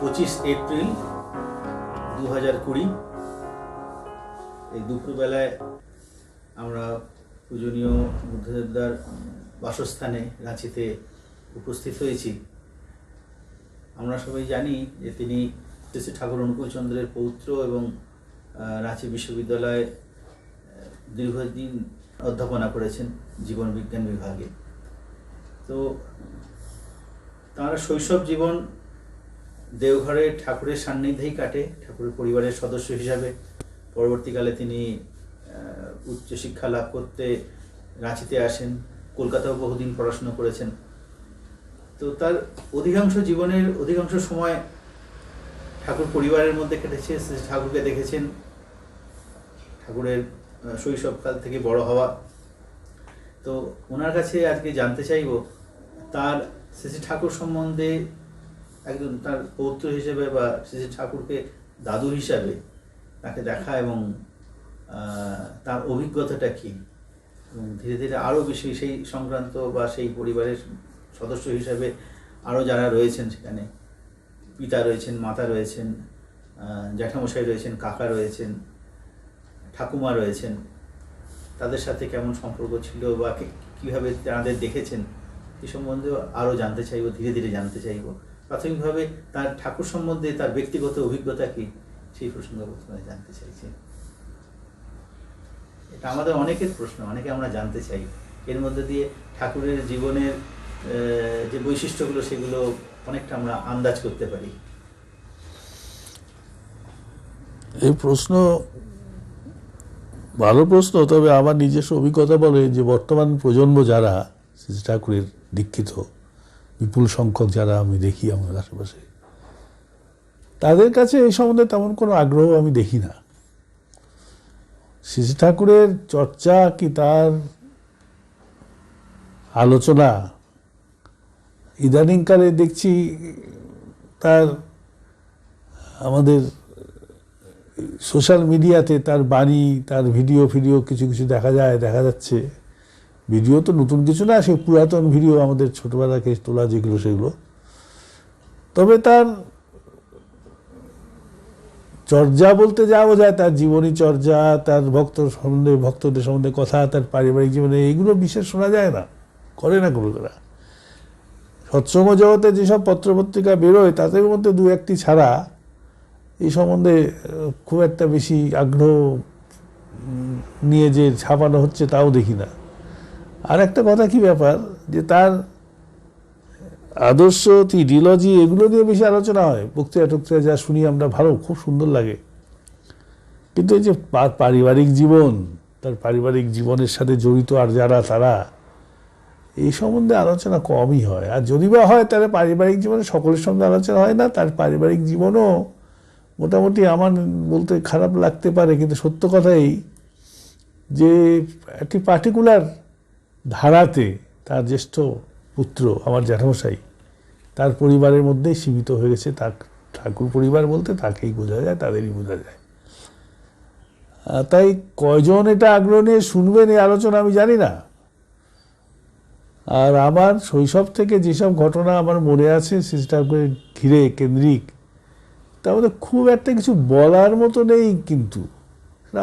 25 April 2020 এই দুপুরবেলায় আমরা পূজনীয় বুদ্ধদেবদার বাসস্থানে রাঁচিতে উপস্থিত হয়েছি। আমরা সবাই জানি যে তিনি শ্রী ঠাকুর অনুকূলচন্দ্রের পৌত্র এবং রাঁচি বিশ্ববিদ্যালয়ে দীর্ঘদিন অধ্যাপনা করেছেন জীবন বিজ্ঞান বিভাগে। তো তাঁর শৈশব জীবন দেওঘরে ঠাকুরের সান্নিধ্যেই কাটে, ঠাকুরের পরিবারের সদস্য হিসাবে। পরবর্তীকালে তিনি উচ্চশিক্ষা লাভ করতে রাঁচিতে আসেন, কলকাতাও বহুদিন পড়াশোনা করেছেন। তো তার অধিকাংশ জীবনের অধিকাংশ সময় ঠাকুর পরিবারের মধ্যে কেটেছে। ঠাকুরকে দেখেছেন, ঠাকুরের শৈশবকাল থেকে বড় হওয়া। তো ওনার কাছে আজকে জানতে চাইব তার শ্রী ঠাকুর সম্বন্ধে, একজন তার পৌত্র হিসেবে বা শ্রী ঠাকুরকে দাদু হিসাবে তাকে দেখা এবং তার অভিজ্ঞতাটা কী, এবং ধীরে ধীরে আরও বেশি সেই সংক্রান্ত বা সেই পরিবারের সদস্য হিসাবে আরও যারা রয়েছেন, সেখানে পিতা রয়েছেন, মাতা রয়েছেন, জ্যাঠামশাই রয়েছেন, কাকা রয়েছেন, ঠাকুমা রয়েছেন, তাদের সাথে কেমন সম্পর্ক ছিল বা কীভাবে তাদের দেখেছেন, এই সম্বন্ধেও আরও জানতে চাইব, ধীরে ধীরে জানতে চাইব। প্রাথমিকভাবে তার ঠাকুর সম্বন্ধে তার ব্যক্তিগত অভিজ্ঞতা কী, সেই প্রসঙ্গে প্রথমে জানতে চাইছি। এটা আমাদের অনেকের প্রশ্ন, অনেকে আমরা জানতে চাই। এর মধ্যে দিয়ে ঠাকুরের জীবনের যে বৈশিষ্ট্যগুলো, সেগুলো অনেকটা আমরা আন্দাজ করতে পারি। এই প্রশ্ন ভালো প্রশ্ন, তবে আমার নিজস্ব অভিজ্ঞতা বলে যে বর্তমান প্রজন্ম যারা শ্রী ঠাকুরের দীক্ষিত, বিপুল সংখ্যক যারা আমি দেখি আমার আশেপাশে, তাদের কাছে এই সম্বন্ধে তেমন কোনো আগ্রহ আমি দেখি না। শ্রী ঠাকুরের চর্চা কি তার আলোচনা ইদানিংকালে দেখছি তার আমাদের সোশ্যাল মিডিয়াতে তার বাণী, তার ভিডিও কিছু কিছু দেখা যাচ্ছে। ভিডিও তো নতুন কিছু না, সে পুরাতন ভিডিও আমাদের ছোটবেলাকে তোলা যেগুলো, সেগুলো। তবে তার চর্যা বলতে যা বোঝায়, তার জীবনী চর্যা, তার ভক্তদের সম্বন্ধে কথা, তার পারিবারিক জীবনে, এইগুলো বিশেষ শোনা যায় না, করে না গুরুরা। সৎসঙ্গ জগতে যেসব পত্রপত্রিকা বেরোয়, তাদের মধ্যে দু একটি ছাড়া এই সম্বন্ধে খুব একটা বেশি আগ্রহ নিয়ে যে ছাপানো হচ্ছে তাও দেখি না। আর একটা কথা কি ব্যাপার, যে তার আদর্শ, থিওলজি, এগুলো নিয়ে বেশি আলোচনা হয়। বক্তৃতা যা শুনি আমরা, ভালো, খুব সুন্দর লাগে। কিন্তু এই যে পারিবারিক জীবন, তার পারিবারিক জীবনের সাথে জড়িত আর যারা, তারা এই সম্বন্ধে আলোচনা কমই হয়। আর যদি বা হয়, তাহলে পারিবারিক জীবনে সকলের সঙ্গে আলোচনা হয় না। তার পারিবারিক জীবনও মোটামুটি আমার বলতে খারাপ লাগতে পারে, কিন্তু সত্য কথাই যে একটি পার্টিকুলার ধারাতে তার জ্যেষ্ঠ পুত্র, আমার জ্যাঠামশাই, তার পরিবারের মধ্যেই সীমিত হয়ে গেছে। তার ঠাকুর পরিবার বলতে তাকেই বোঝা যায়, তাদেরই বোঝা যায়। তাই কয়জন এটা আগ্রহ নিয়ে শুনবেন এই আলোচনা আমি জানি না। আর আমার শৈশব থেকে যেসব ঘটনা আমার মনে আছে শ্রী ঠাকুরের ঘিরে কেন্দ্রিক, তার মধ্যে খুব একটা কিছু বলার মতো নেই। কিন্তু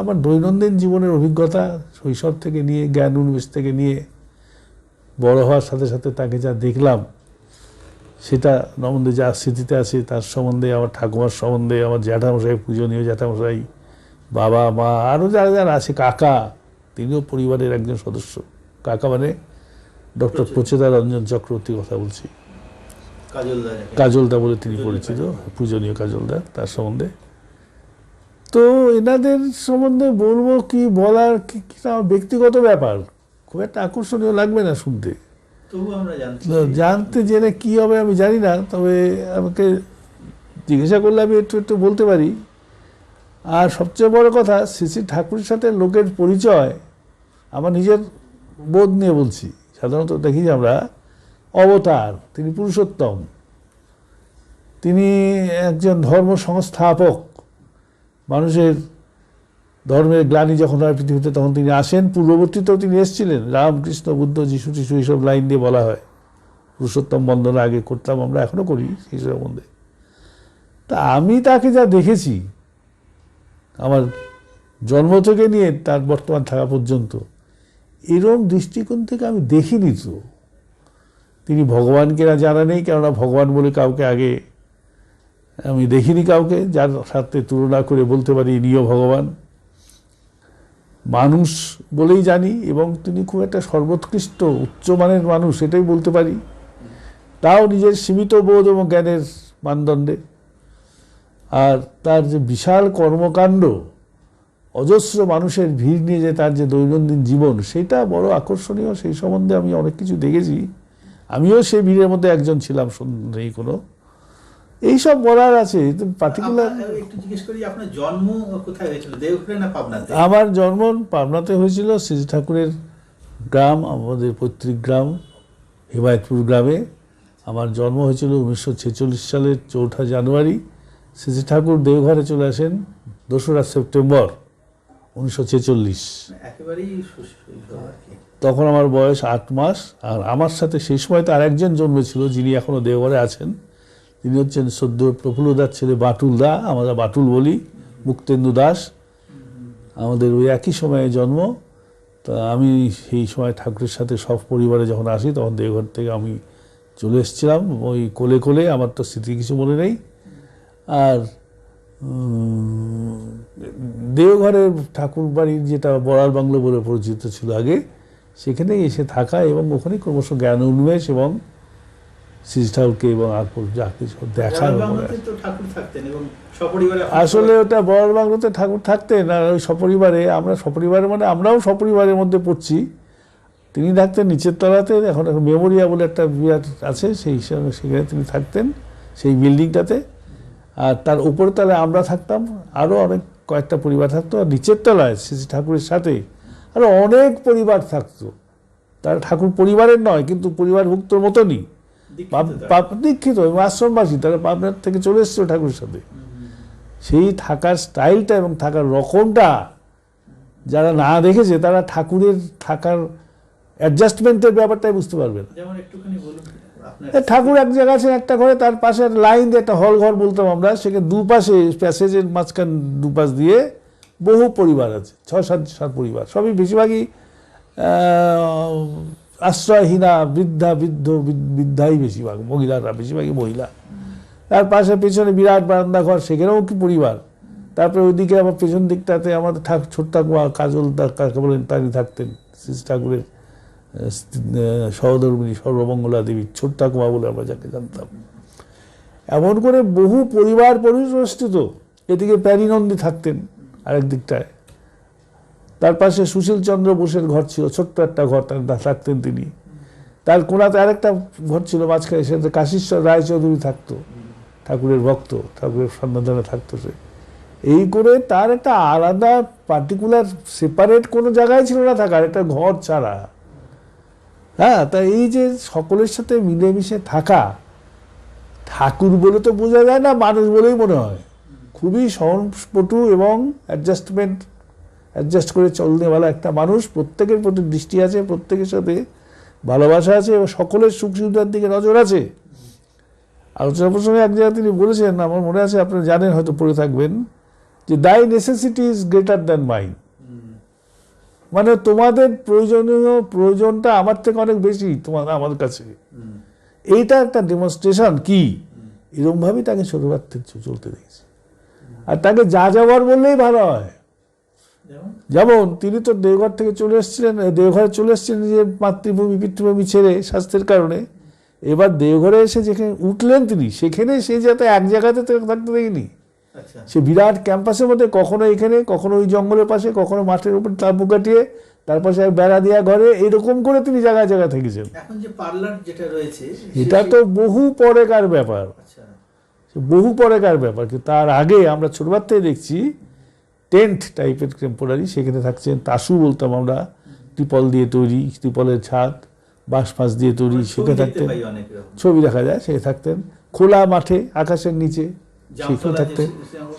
আমার দৈনন্দিন জীবনের অভিজ্ঞতা, শৈশব থেকে নিয়ে, জ্ঞান উন্মেষ থেকে নিয়ে বড় হওয়ার সাথে সাথে তাকে যা দেখলাম, সেটা সম্বন্ধে যা স্মৃতিতে আছে, তার সম্বন্ধে, আমার ঠাকুমার সম্বন্ধে, আমার জ্যাঠামশাই, পূজনীয় জ্যাঠামশাই, বাবা মা, আরও যারা যারা আছে, কাকা, তিনিও পরিবারের একজন সদস্য। কাকা মানে ডক্টর প্রচেতা রঞ্জন চক্রবর্তীর কথা বলছি, কাজলদা বলে তিনি পরিচিত, পূজনীয় কাজলদা, তার সম্বন্ধে। তো এনাদের সম্বন্ধে বলবো কি, বলার কি, আমার ব্যক্তিগত ব্যাপার, খুব একটা আকর্ষণীয় লাগবে না শুনতে। জানতে জেনে কি হবে আমি জানি না, তবে আমাকে জিজ্ঞাসা করলে আমি একটু বলতে পারি। আর সবচেয়ে বড় কথা, শ্রী ঠাকুরের সাথে লোকের পরিচয়, আমার নিজের বোধ নিয়ে বলছি। সাধারণত দেখি যে আমরা অবতার, তিনি পুরুষোত্তম, তিনি একজন ধর্ম সংস্থাপক। মানুষের ধর্মের গ্লানি যখন হয় পৃথিবীতে, তখন তিনি আসেন। পূর্ববর্তীতেও তিনি এসেছিলেন, রাম, কৃষ্ণ, বুদ্ধ, যিশু টিশু, এইসব লাইন দিয়ে বলা হয়। পুরুষোত্তম বন্দনা আগে করতাম আমরা, এখনও করি সেই সম্বন্ধে। তা আমি তাকে যা দেখেছি আমার জন্ম থেকে নিয়ে তার বর্তমান থাকা পর্যন্ত, এরম দৃষ্টিকোণ থেকে আমি দেখিনি তো। তিনি ভগবানকে না জানা নেই, কেননা ভগবান বলে কাউকে আগে আমি দেখিনি, কাউকে যার সাথে তুলনা করে বলতে পারি ইনিও ভগবান। মানুষ বলেই জানি, এবং তিনি খুব একটা সর্বোৎকৃষ্ট উচ্চমানের মানুষ এটাই বলতে পারি, তাও নিজের সীমিত বোধ এবং জ্ঞানের মানদণ্ডে। আর তার যে বিশাল কর্মকাণ্ড, অজস্র মানুষের ভিড় নিয়ে যে তার যে দৈনন্দিন জীবন, সেটা বড় আকর্ষণীয়। সেই সম্বন্ধে আমি অনেক কিছু দেখেছি, আমিও সেই ভিড়ের মধ্যে একজন ছিলাম, নেই কোনো। এইসব বলার আছে পার্টিকুলার। একটু জিজ্ঞেস করি, আপনার জন্ম কোথায় হয়েছিল, দেওঘরে না পাবনাতে? আমার জন্ম পাবনাতে হয়েছিল, শ্রী ঠাকুরের গ্রাম, আমাদের পৈতৃক গ্রাম হিমায়তপুর গ্রামে। আমার জন্ম হয়েছিল 1946 সালের 4 জানুয়ারি। শ্রী ঠাকুর দেওঘরে চলে আসেন 2রা সেপ্টেম্বর 1946। একেবারেই শৈশব আর কি। তখন আমার বয়স 8 মাস। আর আমার সাথে সেই সময় তো আরেকজন জন্মেছিল, যিনি এখনো দেওঘরে আছেন। তিনি হচ্ছেন সদ্য প্রফুল্ল দাস ছেলে বাটুল দা, আমরা বাটুল বলি, মুক্তেন্দু দাস। আমাদের ওই একই সময়ে জন্ম। তা আমি সেই সময় ঠাকুরের সাথে সব পরিবারে যখন আসি, তখন দেওঘর থেকে আমি চলে এসেছিলাম ওই কোলে কোলে। আমার তো স্মৃতি কিছু মনে নেই। আর দেওঘরের ঠাকুর বাড়ির, যেটা বড়াল বাংলো বলে পরিচিত ছিল আগে, সেখানেই এসে থাকা এবং ওখানেই ক্রমশ জ্ঞান উন্মেষ এবং শ্রী ঠাকুরকে এবং আর যা কিছু দেখার। আসলে ওটা বড়াল বাংলোতে ঠাকুর থাকতেন, আর ওই সপরিবারে, আমরা সপরিবারে মানে আমরাও সপরিবারের মধ্যে পড়ছি। তিনি থাকতেন নিচের তলাতে, এখন মেমোরিয়া বলে একটা বিরাট আছে, সেখানে তিনি থাকতেন, সেই বিল্ডিংটাতে। আর তার উপরের তলায় আমরা থাকতাম, আরও অনেক কয়েকটা পরিবার থাকতো। আর নিচের তলায় শ্রী ঠাকুরের সাথে আরও অনেক পরিবার থাকতো। তারা ঠাকুর পরিবারের নয়, কিন্তু পরিবারভুক্তর মতনই, দীক্ষিত এবং আশ্রমবাসী। তারা পাবনার থেকে চলে এসেছিল ঠাকুরের সাথে। সেই থাকার স্টাইলটা এবং থাকার রকমটা যারা না দেখেছে, তারা ঠাকুরের থাকার অ্যাডজাস্টমেন্টের ব্যাপারটাই বুঝতে পারবে না। ঠাকুর এক জায়গায় আছেন একটা ঘরে, তার পাশে লাইন দিয়ে একটা হল ঘর বলতাম আমরা, সেখানে দুপাশে প্যাসেজের মাঝখান দুপাশ দিয়ে বহু পরিবার আছে, 6-7 পরিবার। সবই বেশিরভাগই আশ্রয়হীনা, বৃদ্ধাই বেশিরভাগ, মহিলারা বেশিরভাগই মহিলা। তার পাশে পেছনে বিরাট বারান্দা ঘর, সেখানেও কি পরিবার। তারপরে ওইদিকে আবার পেছন দিকটাতে আমাদের ছোট্ট ঠাকুমা কাজল কাকে বলেন, তারই থাকতেন, শ্রী ঠাকুরের সহধর্মিনী সর্বমঙ্গলা দেবী, ছোট্ট ঠাকুমা বলে আমরা যাকে জানতাম। এমন করে বহু পরিবার পরিবেষ্টিত। এদিকে প্যারিনন্দী থাকতেন আরেক দিকটায়, তার পাশে সুশীল চন্দ্র বোসের ঘর ছিল, ছোট্ট একটা ঘর থাকতেন তিনি। তার কোনাতে আরেকটা ঘর ছিল মাঝখানে, সেটা কাশীশ্বর রায়চৌধুরী থাকতো, ঠাকুরের ভক্ত, ঠাকুরের সন্ধানে থাকতো সে। এই করে তার একটা আলাদা পার্টিকুলার সেপারেট কোনো জায়গায় ছিল না থাকার, একটা ঘর ছাড়া। হ্যাঁ, তা এই যে সকলের সাথে মিলেমিশে থাকা, ঠাকুর বলে তো বোঝা যায় না, মানুষ বলেই মনে হয়। খুবই সহনপটু এবং অ্যাডজাস্ট করে চলনেওয়ালা একটা মানুষ। প্রত্যেকের প্রতি দৃষ্টি আছে, প্রত্যেকের সাথে ভালোবাসা আছে এবং সকলের সুখ সুবিধার দিকে নজর আছে। আলোচনা প্রসঙ্গে এক জায়গায় তিনি বলেছেন, আমার মনে আছে, আপনারা জানেন, হয়তো পড়ে থাকবেন, যে দাই necessity is greater than mine. মানে তোমাদের প্রয়োজনটা আমার থেকে অনেক বেশি আমার কাছে। এইটা একটা ডেমনস্ট্রেশন কি, এরকমভাবেই তাকে ছোটবার থেকে চলতে দেখেছি। আর তাকে যা যাওয়ার বললেই ভালো হয়। যেমন তিনি তো দেওঘর থেকে চলে এসেছিলেন, দেওঘরে চলে এসেছিলেন নিজের মাতৃভূমি পিতৃভূমি ছেড়ে স্বাস্থ্যের কারণে। এবার দেওঘরে এসে যেখানে উঠলেন তিনি, সেখানে সে যাতে এক জায়গাতে থাকতে দেখিনি। সে বিরাট ক্যাম্পাসের মধ্যে, কখনো এখানে, কখনো ওই জঙ্গলের পাশে, কখনো মাঠের উপর তাঁবু কাটিয়ে, তার পাশে বেড়া দেওয়া ঘরে, এরকম করে তিনি জায়গায় জায়গায় থেকেছেন। এখন যে পার্লার যেটা রয়েছে, এটা তো বহু পরেকার ব্যাপার, বহু পরেকার ব্যাপার। কিন্তু তার আগে আমরা ছোটবার থেকে দেখছি টেন্ট টাইপের টেম্পোরারি, সেখানে থাকছেন। তাসু বলতাম আমরা, ত্রিপল দিয়ে তৈরি, ত্রিপলের ছাদ, বাঁশ ফাঁস দিয়ে তৈরি, সেখানে থাকতেন। ছবি দেখা যায়, সেখানে থাকতেন। খোলা মাঠে, আকাশের নিচে, সেখানে থাকতেন।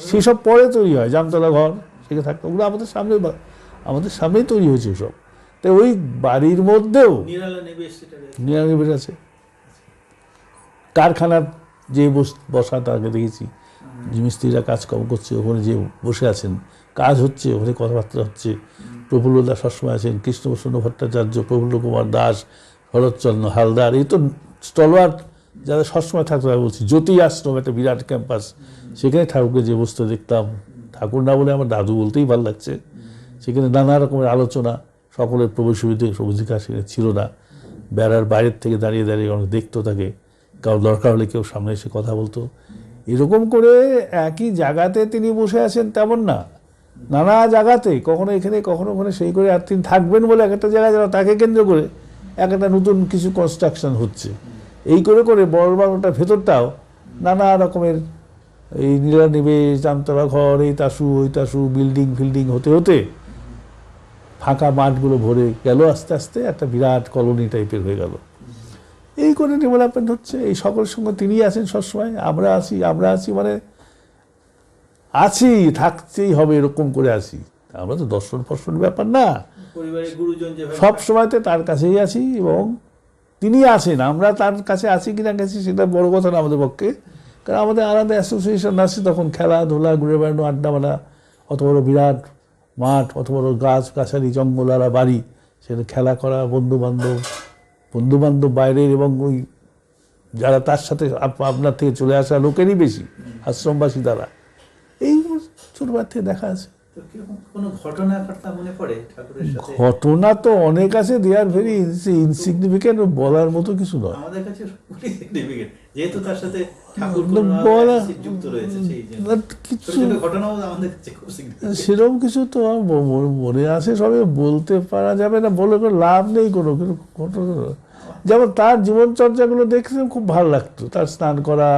সেসব পরে তৈরি হয়, জামতলা ঘর, সেখানে থাকতেন। ওগুলো আমাদের সামনেই তৈরি হয়েছে সব। তাই ওই বাড়ির মধ্যেও নিরানিবেশ আছে। কারখানার যে বসা তাকে দেখেছি, যে মিস্ত্রিরা কাজকর্ম করছে ওখানে যে বসে আছেন, কাজ হচ্ছে, ওখানে কথাবার্তা হচ্ছে। প্রফুল্ল দাস সবসময় আছেন, কৃষ্ণপ্রসন্ন ভট্টাচার্য, প্রফুল্ল কুমার দাস, শরৎচন্দ্র হালদার, এই তো স্টলওয়ার্ড যারা সবসময় থাকতো। আমি বলছি জ্যোতি আশ্রম একটা বিরাট ক্যাম্পাস, সেখানে ঠাকুরকে যে বসতে দেখতাম, ঠাকুর না বলে আমার দাদু বলতেই ভালো লাগছে। সেখানে নানা রকমের আলোচনা, সকলের প্রবেশ অধিকার সেখানে ছিল না। বেড়ার বাইরের থেকে দাঁড়িয়ে দাঁড়িয়ে অনেক দেখতো তাকে, কারো দরকার হলে কেউ সামনে এসে কথা বলতো। এরকম করে একই জায়গাতে তিনি বসে আছেন তেমন না, নানা জায়গাতে, কখনো এখানে কখনো ওখানে, সেই করে আর তিনি থাকবেন বলে এক একটা জায়গায় যেন তাকে কেন্দ্র করে এক একটা নতুন কিছু কনস্ট্রাকশন হচ্ছে। এই করে করে বড় বাংলাটার ভেতরটাও নানা রকমের এই নীলানিবেশ, জামতলা ঘর, এই তাসু ওই তাসু, বিল্ডিং ফিল্ডিং হতে হতে ফাঁকা মাঠগুলো ভরে গেল, আস্তে আস্তে একটা বিরাট কলোনি টাইপের হয়ে গেল। এই করে ডেভেলপমেন্ট হচ্ছে। এই সকলের সঙ্গে তিনি আছেন সবসময়, আমরা আছি মানে আছি, থাকতেই হবে এরকম করে আছি। আমরা তো দর্শন ফর্শন ব্যাপার না, পরিবারের গুরুজন যেভাবে সব সময়তে তার কাছেই আছি এবং তিনি আছেন। আমরা তার কাছে আছি কিনা গেছি সেটা বড় কথা না আমাদের পক্ষে, কারণ আমাদের আলাদা অ্যাসোসিয়েশন আছে, তখন খেলাধুলা, ঘুরে বেড়ানো, আড্ডা মারা, অত বড় বিরাট মাঠ, অত বড় গাছ গাছালি, জঙ্গলারা বাড়ি, সেখানে খেলা করা, বন্ধু বান্ধব বাইরের এবং ওই যারা তার সাথে আপনার থেকে চলে আসা লোকেরই বেশি, আশ্রমবাসী তারা। এই ছোটবার থেকে দেখা আছে। তো কিরকম কোনো ঘটনা কর্তা মনে পড়ে ঠাকুরের সাথে? ঘটনা তো অনেক আছে, দে আর ভেরি ইনসিগনিফিকেন্ট, বলার মতো কিছু নয়। আমাদের কাছে significant, যেহেতু তার সাথে ঠাকুর বলা যুক্ত রয়েছে, সেই জন্য But ছোট কিছু ছোট ঘটনাও আমাদের কাছে খুব significant। সেরকম কিছু তো আমার মনে আছে, সবে বলতে পারা যাবে না, বলে কোনো লাভ নেই কোনো কিন্তু ঘটনা। যেমন তার জীবনচর্যাগুলো দেখতে খুব ভালো লাগতো, তার স্নান করা,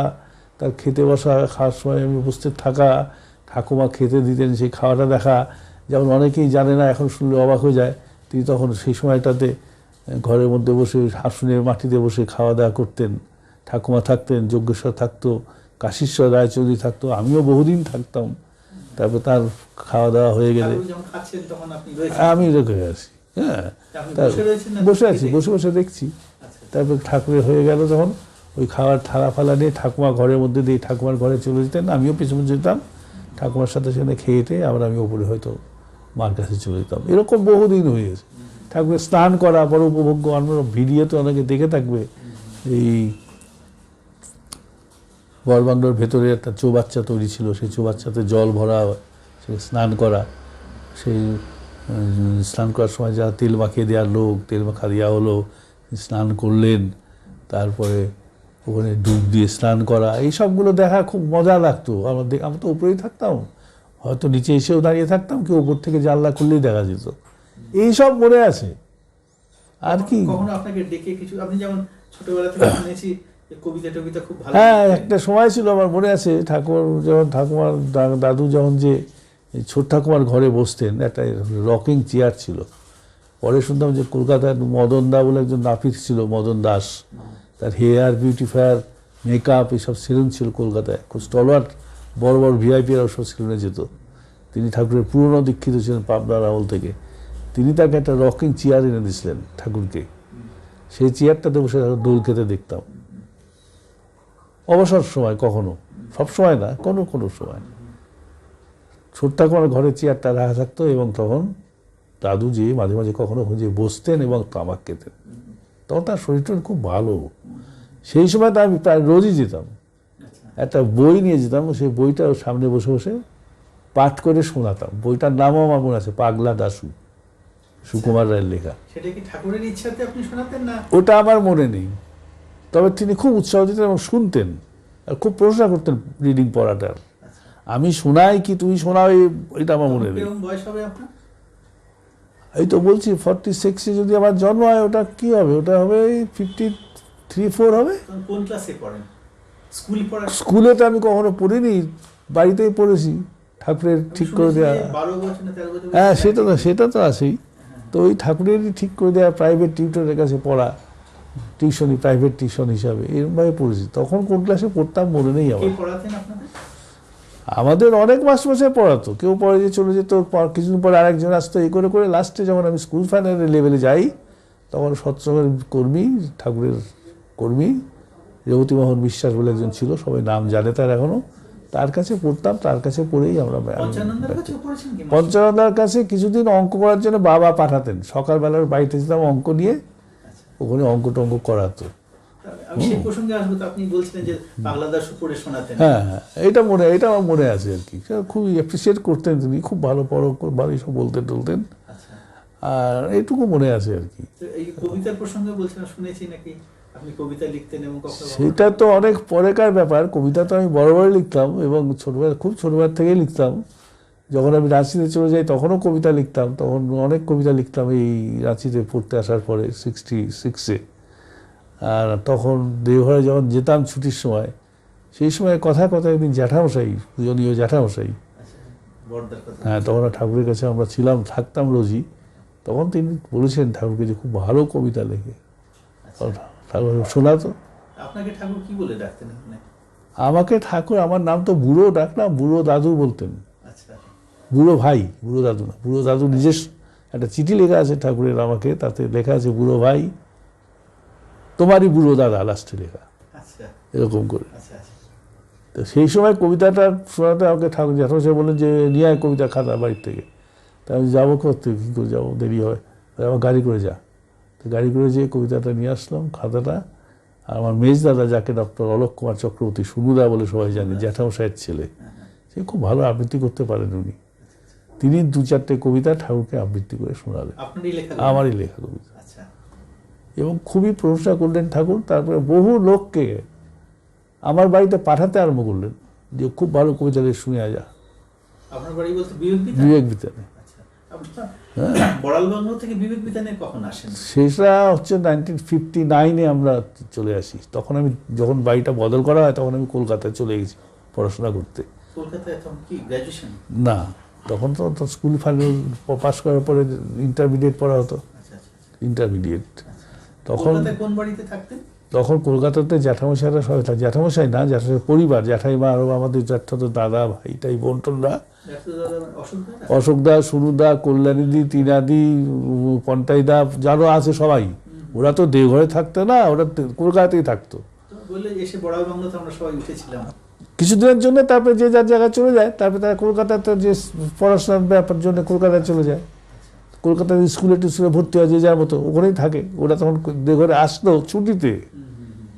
তার খেতে বসা, খাওয়ার সময় আমি উপস্থিত থাকা, ঠাকুমা খেতে দিতেন সেই খাওয়াটা দেখা। যেমন অনেকেই জানে না, এখন শুনলে অবাক হয়ে যায়, তিনি তখন সেই সময়টাতে ঘরের মধ্যে বসে হাসুনের মাটিতে বসে খাওয়া দাওয়া করতেন। ঠাকুমা থাকতেন, যজ্ঞেশ্বর থাকতো, কাশীশ্বর রায়চৌধুরী থাকতো, আমিও বহুদিন থাকতাম। তারপর তার খাওয়া দাওয়া হয়ে গেলে ঠাকুর যখন খাচ্ছেন তখন আপনি রয়েছেন? আমি রেখে আছি, হ্যাঁ, আপনি তার বসে রয়েছেন না? বসে আছি, বসে বসে দেখছি। আচ্ছা। তারপর ঠাকুরের হয়ে গেল তখন ওই খাওয়ার থালা ফালা নিয়ে ঠাকুমা ঘরের মধ্যে দিয়ে ঠাকুমার ঘরে চলে যেতেন, আমিও পিছনে যেতাম, ঠাকুমার সাথে সেখানে খেয়েটে আবার আমি ওপরে হয়তো মার কাছে চলে যেতাম। এরকম বহুদিন হয়ে গেছে। ঠাকুরের স্নান করা বড় উপভোগ্য। আমরা ভিডিওতে অনেকে দেখে থাকবে, এই বড়বাংলোর ভেতরে একটা চৌবাচ্চা তৈরি ছিল, সেই চৌবাচ্চাতে জল ভরা, সে স্নান করা, সেই স্নান করার সময় যারা তেল মাখিয়ে দেওয়ার লোক, তেল মাখা দেওয়া হলো, স্নান করলেন, তারপরে ওখানে ডুব দিয়ে স্নান করা, এই সবগুলো দেখা খুব মজা লাগতো। আমরা তো উপরেই থাকতাম, হয়তো নিচে এসেও দাঁড়িয়ে থাকতাম, কেউ উপর থেকে জানলা খুললেই দেখা যেত। এই সব মনে আছে। আর কি, কখনো আপনাকে ডেকে কিছু, আপনি যেমন ছোটবেলা থেকে শুনেছি যে কবিতা টবিতা খুব ভালো হ্যাঁ, লিখতেন। একটা সময় ছিল আমার মনে আছে, ঠাকুমার দাদু যখন যে ছোট ঠাকুমার ঘরে বসতেন, একটা রকিং চেয়ার ছিল। পরে শুনতাম যে কলকাতার মদন দা বলে একজন নাপিত ছিল, মদন দাস, তার হেয়ার বিউটিফায়ার, মেকআপ এইসব সেলুন ছিল কলকাতায়, খুব স্টলওয়ার্ড বড় বড় ভিআইপিরাও সব সেলুনে যেত। তিনি ঠাকুরের পুরনো দীক্ষিত ছিলেন পাবনার আমল থেকে। তিনি তাকে একটা রকিং চেয়ার এনে দিয়েছিলেন ঠাকুরকে, সেই চেয়ারটাতে বসে দোল খেতে দেখতাম অবসর সময়, কখনো, সব সময় না, কোনো কোনো সময়। ছোট্ট ঠাকুমার ঘরে চেয়ারটা রাখা থাকতো এবং তখন দাদু যে মাঝে মাঝে কখনো যে বসতেন এবং তামাক খেতেন। তখন তার শরীরটা খুব ভালো। সেই সময় তো আমি প্রায় রোজই যেতাম, একটা বই নিয়ে যেতাম, সেই বইটা ওর সামনে বসে বসে পাঠ করে শোনাতাম। বইটার নামও আমার মনে আছে, পাগলা দাশু, সুকুমার রায়ের লেখা। সেটা কি ঠাকুরের ইচ্ছাতে আপনি শোনাতেন না? ওটা আমার মনে নেই, তবে তিনি খুব উৎসাহ দিতেন এবং শুনতেন আর খুব প্রশংসা করতেন রিডিং পড়াটার। আমি শোনাই কি তুমি শোনাও, এটা আমার মনে নেই। কিরকম বয়স হবে আপনার? এই তো বলছি 46-এ যদি আমার জন্ম হয়, ওটা কি হবে, ওটা হবে 53-54 হবে। তখন কোন ক্লাসে পড়েন? স্কুল পড়া? স্কুলে তো আমি কখনো পড়িনি, বাড়িতেই পড়েছি, ঠাকুরের ঠিক করে দেওয়া। 12 বছর না 13 বছর? হ্যাঁ, সেটা তো আছেই। তো ওই ঠাকুরেরই ঠিক করে দেওয়া, প্রাইভেট টিউটরের কাছে পড়া, টিউশনি, প্রাইভেট টিউশন হিসাবে এরকমভাবে পড়েছি। তখন কোন ক্লাসে পড়তাম মনে নেই আমার। কে পড়াতেন আপনাদের? আমাদের অনেক মাস্টারমশাই পড়াতো, কেউ পড়ে যে চলে যেত, কিছুদিন পরে আরেকজন আসতো, এই করে করে লাস্টে যখন আমি স্কুল ফাইনাল লেভেলে যাই, তখন সৎসঙ্গের কর্মী, ঠাকুরের কর্মী রেবতীমোহন বিশ্বাস বলে একজন ছিল, সবাই নাম জানে তার এখনও, তার কাছে পড়তাম, তার কাছে পড়েই আমরা পঞ্চানন্দার কাছেও পড়েছেন কি? পঞ্চানন্দার কাছে কিছুদিন অঙ্ক করার জন্য বাবা পাঠাতেন, সকালবেলার বাড়িতে যেতাম অঙ্ক নিয়ে, ওখানে অঙ্ক টঙ্ক করাতো। আমি সেই প্রসঙ্গে আসবো, তো আপনি বলছিলেন যে বাংলাদেশ পড়ে শোনাতেন। হ্যাঁ হ্যাঁ, এটা আমার মনে আছে আর কি। খুবই অ্যাপ্রিসিয়েট করতেন তিনি, খুব ভালো পড়ো ভালো সব বলতেন টলতেন, আচ্ছা। আর এইটুকু মনে আছে আর কি। তো এই কবিতার প্রসঙ্গে বলছিলাম, শুনেছি নাকি আপনি কবিতা লিখতেন এবং কখনো সেটা তো অনেক পরেকার ব্যাপার। কবিতা তো আমি বড় বড় লিখতাম এবং খুব ছোটবেলা থেকেই লিখতাম। যখন আমি রাঁচিতে চলে যাই তখনও কবিতা লিখতাম, তখন অনেক কবিতা লিখতাম এই রাঁচিতে পড়তে আসার পরে 66-এ। আর তখন দেওঘরে যখন যেতাম ছুটির সময়, সেই সময় কথায় কথায় একদিন জ্যাঠামশাই, পূজনীয় জ্যাঠামশাই, আচ্ছা, বড়দার কথা। হ্যাঁ, তখন ঠাকুরের কাছে আমরা ছিলাম, থাকতাম রোজই। তখন তিনি বলেছেন ঠাকুরকে যে খুব ভালো কবিতা লেখে। ঠাকুর শোনাতো। আপনাকে ঠাকুর কি বলে ডাকতেন এখানে? আমাকে ঠাকুর, আমার নাম তো বুড়ো ডাকলাম, বুড়ো দাদু বলতেন। আচ্ছা, বুড়ো ভাই, বুড়ো দাদু না, বুড়ো দাদু। নিজের একটা চিঠি লেখা আছে ঠাকুরের আমাকে, তাতে লেখা আছে বুড়ো ভাই তোমারই বুড়ো দাদা, লাস্টে লেখা আচ্ছা, এরকম করে। আচ্ছা, আচ্ছা। তো সেই সময় কবিতাটা শোনাতে আমাকে ঠাকুর জ্যাঠামশাই বললেন যে নিয়ে আয় কবিতা খাতা বাড়ির থেকে। তা আমি যাবো করতে, কী করে যাবো, দেরি হয়, আমার গাড়ি করে যা। তো গাড়ি করে যেয়ে কবিতাটা নিয়ে আসলাম, খাতাটা। আর আমার মেজ দাদা, যাকে ডক্টর অলোক কুমার চক্রবর্তী, সুনুদা বলে সবাই জানে, জ্যাঠামশাইয়ের ছেলে, সে খুব ভালো আবৃত্তি করতে পারেন উনি। তিনি 2-4টে কবিতা ঠাকুরকে আবৃত্তি করে শোনালেন, আপনারই লেখা? আমারই লেখা কবিতা। আচ্ছা। এবং খুবই প্রশংসা করলেন ঠাকুর। তারপরে বহু লোককে আমার বাড়িতে পাঠাতে আরম্ভ করলেন যে খুব ভালো কবিতা শুনে যা। আপনার বাড়ি বলতে বিবেক বিতান? বিবেক বিতানে। আচ্ছা। বড়ালবাংলো থেকে বিবেক বিতানে কখন আসেন? সেটা হচ্ছে 1959-এ আমরা চলে আসি। তখন আমি, যখন বাড়িটা বদল করা হয়, তখন আমি কলকাতায় চলে গেছি পড়াশোনা করতে। কলকাতায় তখন কি গ্র্যাজুয়েশন? না, তখন তো স্কুল ফাইনাল পাস করার পরে ইন্টারমিডিয়েট পড়া হতো। আচ্ছা, আচ্ছা। ইন্টারমিডিয়েট তখন। কলকাতায় কোন বাড়িতে থাকতেন? তখন কলকাতাতে জ্যাঠামশাইরা সবাই থাকে। জ্যাঠামশাই না, জ্যাঠামশাই পরিবার, জ্যাঠাইমা, আরও আমাদের জ্যাঠাতো দাদা ভাই টাই বোনটোনরা, অশোক দা, সুনুদা, কল্যাণীদি, টিনাদি, পন্টাইদা, যারও আছে সবাই। ওরা তো দেওঘরে থাকতো না, ওরা কলকাতাতেই থাকতো। বললে এসে বড়ালবাংলোতে আমরা সবাই উঠেছিলাম কিছুদিনের জন্য, তারপরে যে যার জায়গায় চলে যায়। তারপরে তারা কলকাতাতে যে পড়াশোনার ব্যাপার জন্য কলকাতায় চলে যায়। কলকাতার স্কুলে টিস্কুলে ভর্তি হয় যে যার মতো, ওখানেই থাকে। ওরা তখন দেওঘরে আসতো ছুটিতে,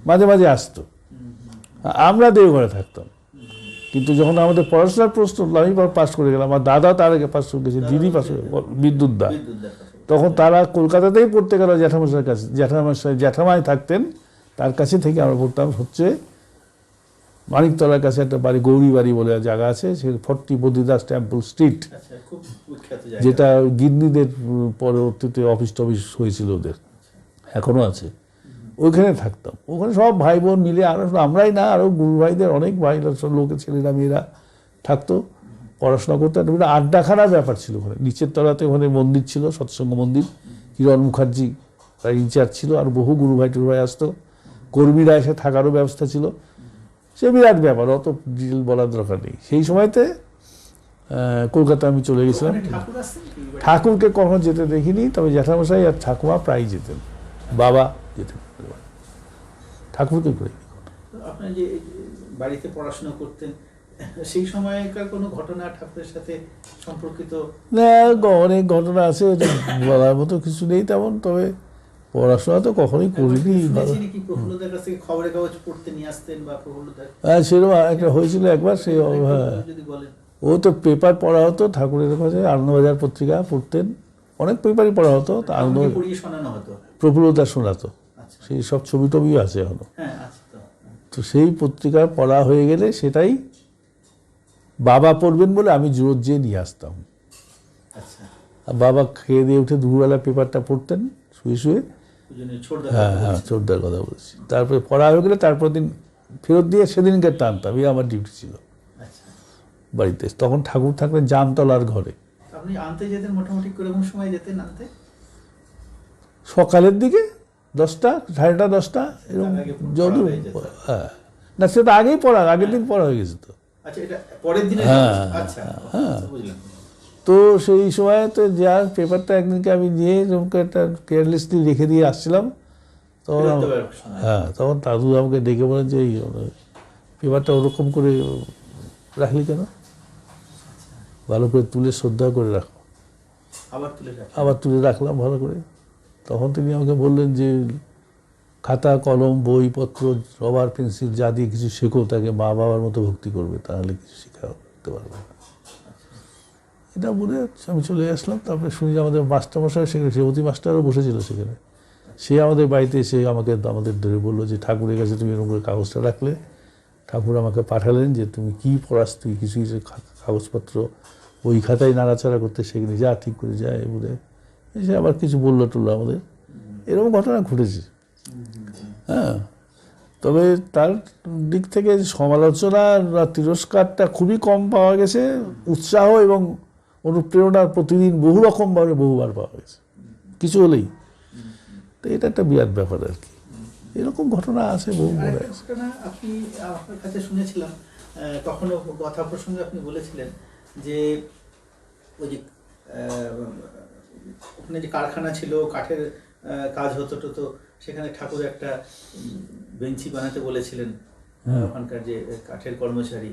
মাঝে মাঝে আসতো। আমরা দেওঘরে থাকতাম। কিন্তু যখন আমাদের পড়াশোনার প্রশ্ন, আমি পাস করে গেলাম, আমার দাদা তার আগে পাস করে গেছে, দিদি পাস করে, বিদ্যুৎ দা, তখন তারা কলকাতাতেই পড়তে গেল জ্যাঠামশাইয়ের কাছে। জ্যাঠামাই থাকতেন, তার কাছে থেকে আমরা পড়তাম হচ্ছে মানিকতলার কাছে একটা বাড়ি, গৌরী বাড়ি বলে জায়গা আছে, সে 40 বদ্রীদাস টেম্পল স্ট্রিট, যেটা গিন্নিদের পরবর্তীতে অফিস টফিস হয়েছিল ওদের, এখনো আছে। ওইখানে থাকতাম। ওখানে সব ভাই বোন মিলে, আরও আমরাই না, আরও গুরু ভাইদের অনেক ভাই লোকের ছেলেরা মেয়েরা থাকতো, পড়াশোনা করতো। একটা আড্ডাখানার ব্যাপার ছিল ওখানে। নিচের তলাতে ওখানে মন্দির ছিল, সৎসঙ্গ মন্দির, কিরণ মুখার্জি তার ইনচার্জ ছিল, আর বহু গুরু ভাই টুরু ভাই আসতো, কর্মীরা এসে থাকারও ব্যবস্থা ছিল। সে বিরাট ব্যাপার, অত ডিটেল বলার দরকার নেই। সেই সময়তে কলকাতা আমি চলে গেছিলাম। ঠাকুরকে কখনো যেতে দেখিনি, তবে জ্যাঠামশাই আর ঠাকুমা প্রায় যেতেন, বাবা যেতেন, ঠাকুরকে করে। আপনি যে বাড়িতে পড়াশোনা করতেন, সেই সময়কার কোনো ঘটনা ঠাকুরের সাথে সম্পর্কিত? না, অনেক ঘটনা আছে, বলার মতো কিছু নেই তেমন। তবে পড়াশোনা তো কখনোই করিনি। প্রফুল্লদার কাছ থেকে খবরের কাগজ পড়তে নিয়ে আসতেন বা প্রফুল্লদার? হ্যাঁ, সেরকম একটা হয়েছিল একবার। সে, হ্যাঁ, ও তো পেপার পড়া হতো ঠাকুরের কাছে, আনন্দবাজার পত্রিকা পড়তেন, অনেক পেপারই পড়া হতো। প্রফুল্লদা শোনাতো, সেই সব ছবি টবিও আছে এখনো। তো সেই পত্রিকা পড়া হয়ে গেলে সেটাই বাবা পড়বেন বলে আমি জোর যেয়ে নিয়ে আসতাম। বাবা খেয়ে দিয়ে উঠে দুপুরবেলা পেপারটা পড়তেন শুয়ে শুয়ে। হ্যাঁ হ্যাঁ, ছোটদার কথা বলছি। তারপরে পড়া হয়ে গেলে তারপর দিন ফেরত দিয়ে সেদিনকে টানতাম, এই আমার ডিউটি ছিল বাড়িতে। তখন ঠাকুর থাকলেন জামতলার ঘরে। আপনি আনতে যেতেন মোটামুটি কোন সময় যেতেন আনতে? সকালের দিকে 10টা, 10:30, 10টা এরকম। যদি, হ্যাঁ, না সেটা আগেই পড়া, আগের দিন পড়া হয়ে গেছে তো। হ্যাঁ হ্যাঁ। তো সেই সময় তো যার পেপারটা একদিনকে আমি নিয়ে এরকম একটা কেয়ারলেসলি রেখে দিয়ে আসছিলাম, তখন হ্যাঁ, তখন দাদু আমাকে ডেকে বলেন যে এই পেপারটা ওরকম করে রাখলি কেন? ভালো করে তুলে শ্রদ্ধা করে রাখো। আবার তুলে রাখলাম ভালো করে। তখন তিনি আমাকে বললেন যে খাতা কলম বইপত্র রবার পেন্সিল যা দিয়ে কিছু শেখো তাকে মা বাবার মতো ভক্তি করবে, তাহলে কিছু শেখা করতে পারবে না। এটা বলে আমি চলে আসলাম। তারপরে শুনি যে আমাদের মাস্টারমশাই সেখানে সেবতী মাস্টারও বসেছিল সেখানে। সে আমাদের বাড়িতে এসে আমাদের ধরে বললো যে ঠাকুরের কাছে তুমি এরকম করে কাগজটা রাখলে, ঠাকুর আমাকে পাঠালেন যে তুমি কী পড়াস, তুই কিছু কিছু কাগজপত্র ওই খাতায় নাড়াচাড়া করতে শেখনি, যা ঠিক করে যায় বলে এসে আবার কিছু বললো টললো আমাদের। এরকম ঘটনা ঘটেছে। হ্যাঁ, তবে তার দিক থেকে সমালোচনা বা তিরস্কারটা খুবই কম পাওয়া গেছে। উৎসাহ এবং অনুপ্রেরণা প্রতিদিন বহু রকমভাবে বহুবার পাওয়া গেছে কিছু হলেই। তো এটা একটা বিরাট ব্যাপার আর কি। এরকম ঘটনা আছে বহু। আপনি আপনার কাছে শুনেছিলাম কখনো কথা প্রসঙ্গে আপনি বলেছিলেন যে ওই যে ওখানে যে কারখানা ছিল, কাঠের কাজ হতো তো সেখানে ঠাকুর একটা বেঞ্চি বানাতে বলেছিলেন ওখানকার যে কাঠের কর্মচারী।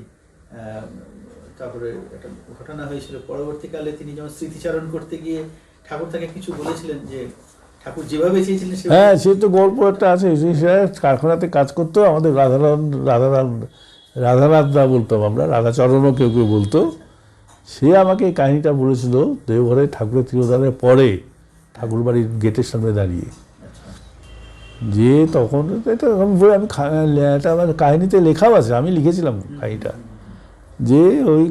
তারপরে একটা ঘটনা হয়েছিল পরবর্তীকালে তিনি যখন স্মৃতিচারণ করতে গিয়ে ঠাকুর তাকে কিছু বলেছিলেন যে ঠাকুর যেভাবে চেয়েছিলেন। হ্যাঁ, সে তো গল্প একটা আছে। সে কারখানাতে কাজ করতো। আমাদের রাধানাথদা বলতাম আমরা, রাধাচরণও কেউ কেউ বলতো। সে আমাকে এই কাহিনিটা বলেছিল দেওঘরে ঠাকুরের তিরোধানের পরে ঠাকুর বাড়ির গেটের সামনে দাঁড়িয়ে, যে তখন এটা আমি এটা আমার কাহিনিতে লেখাও আছে, আমি লিখেছিলাম কাহিনিটা, যে ওই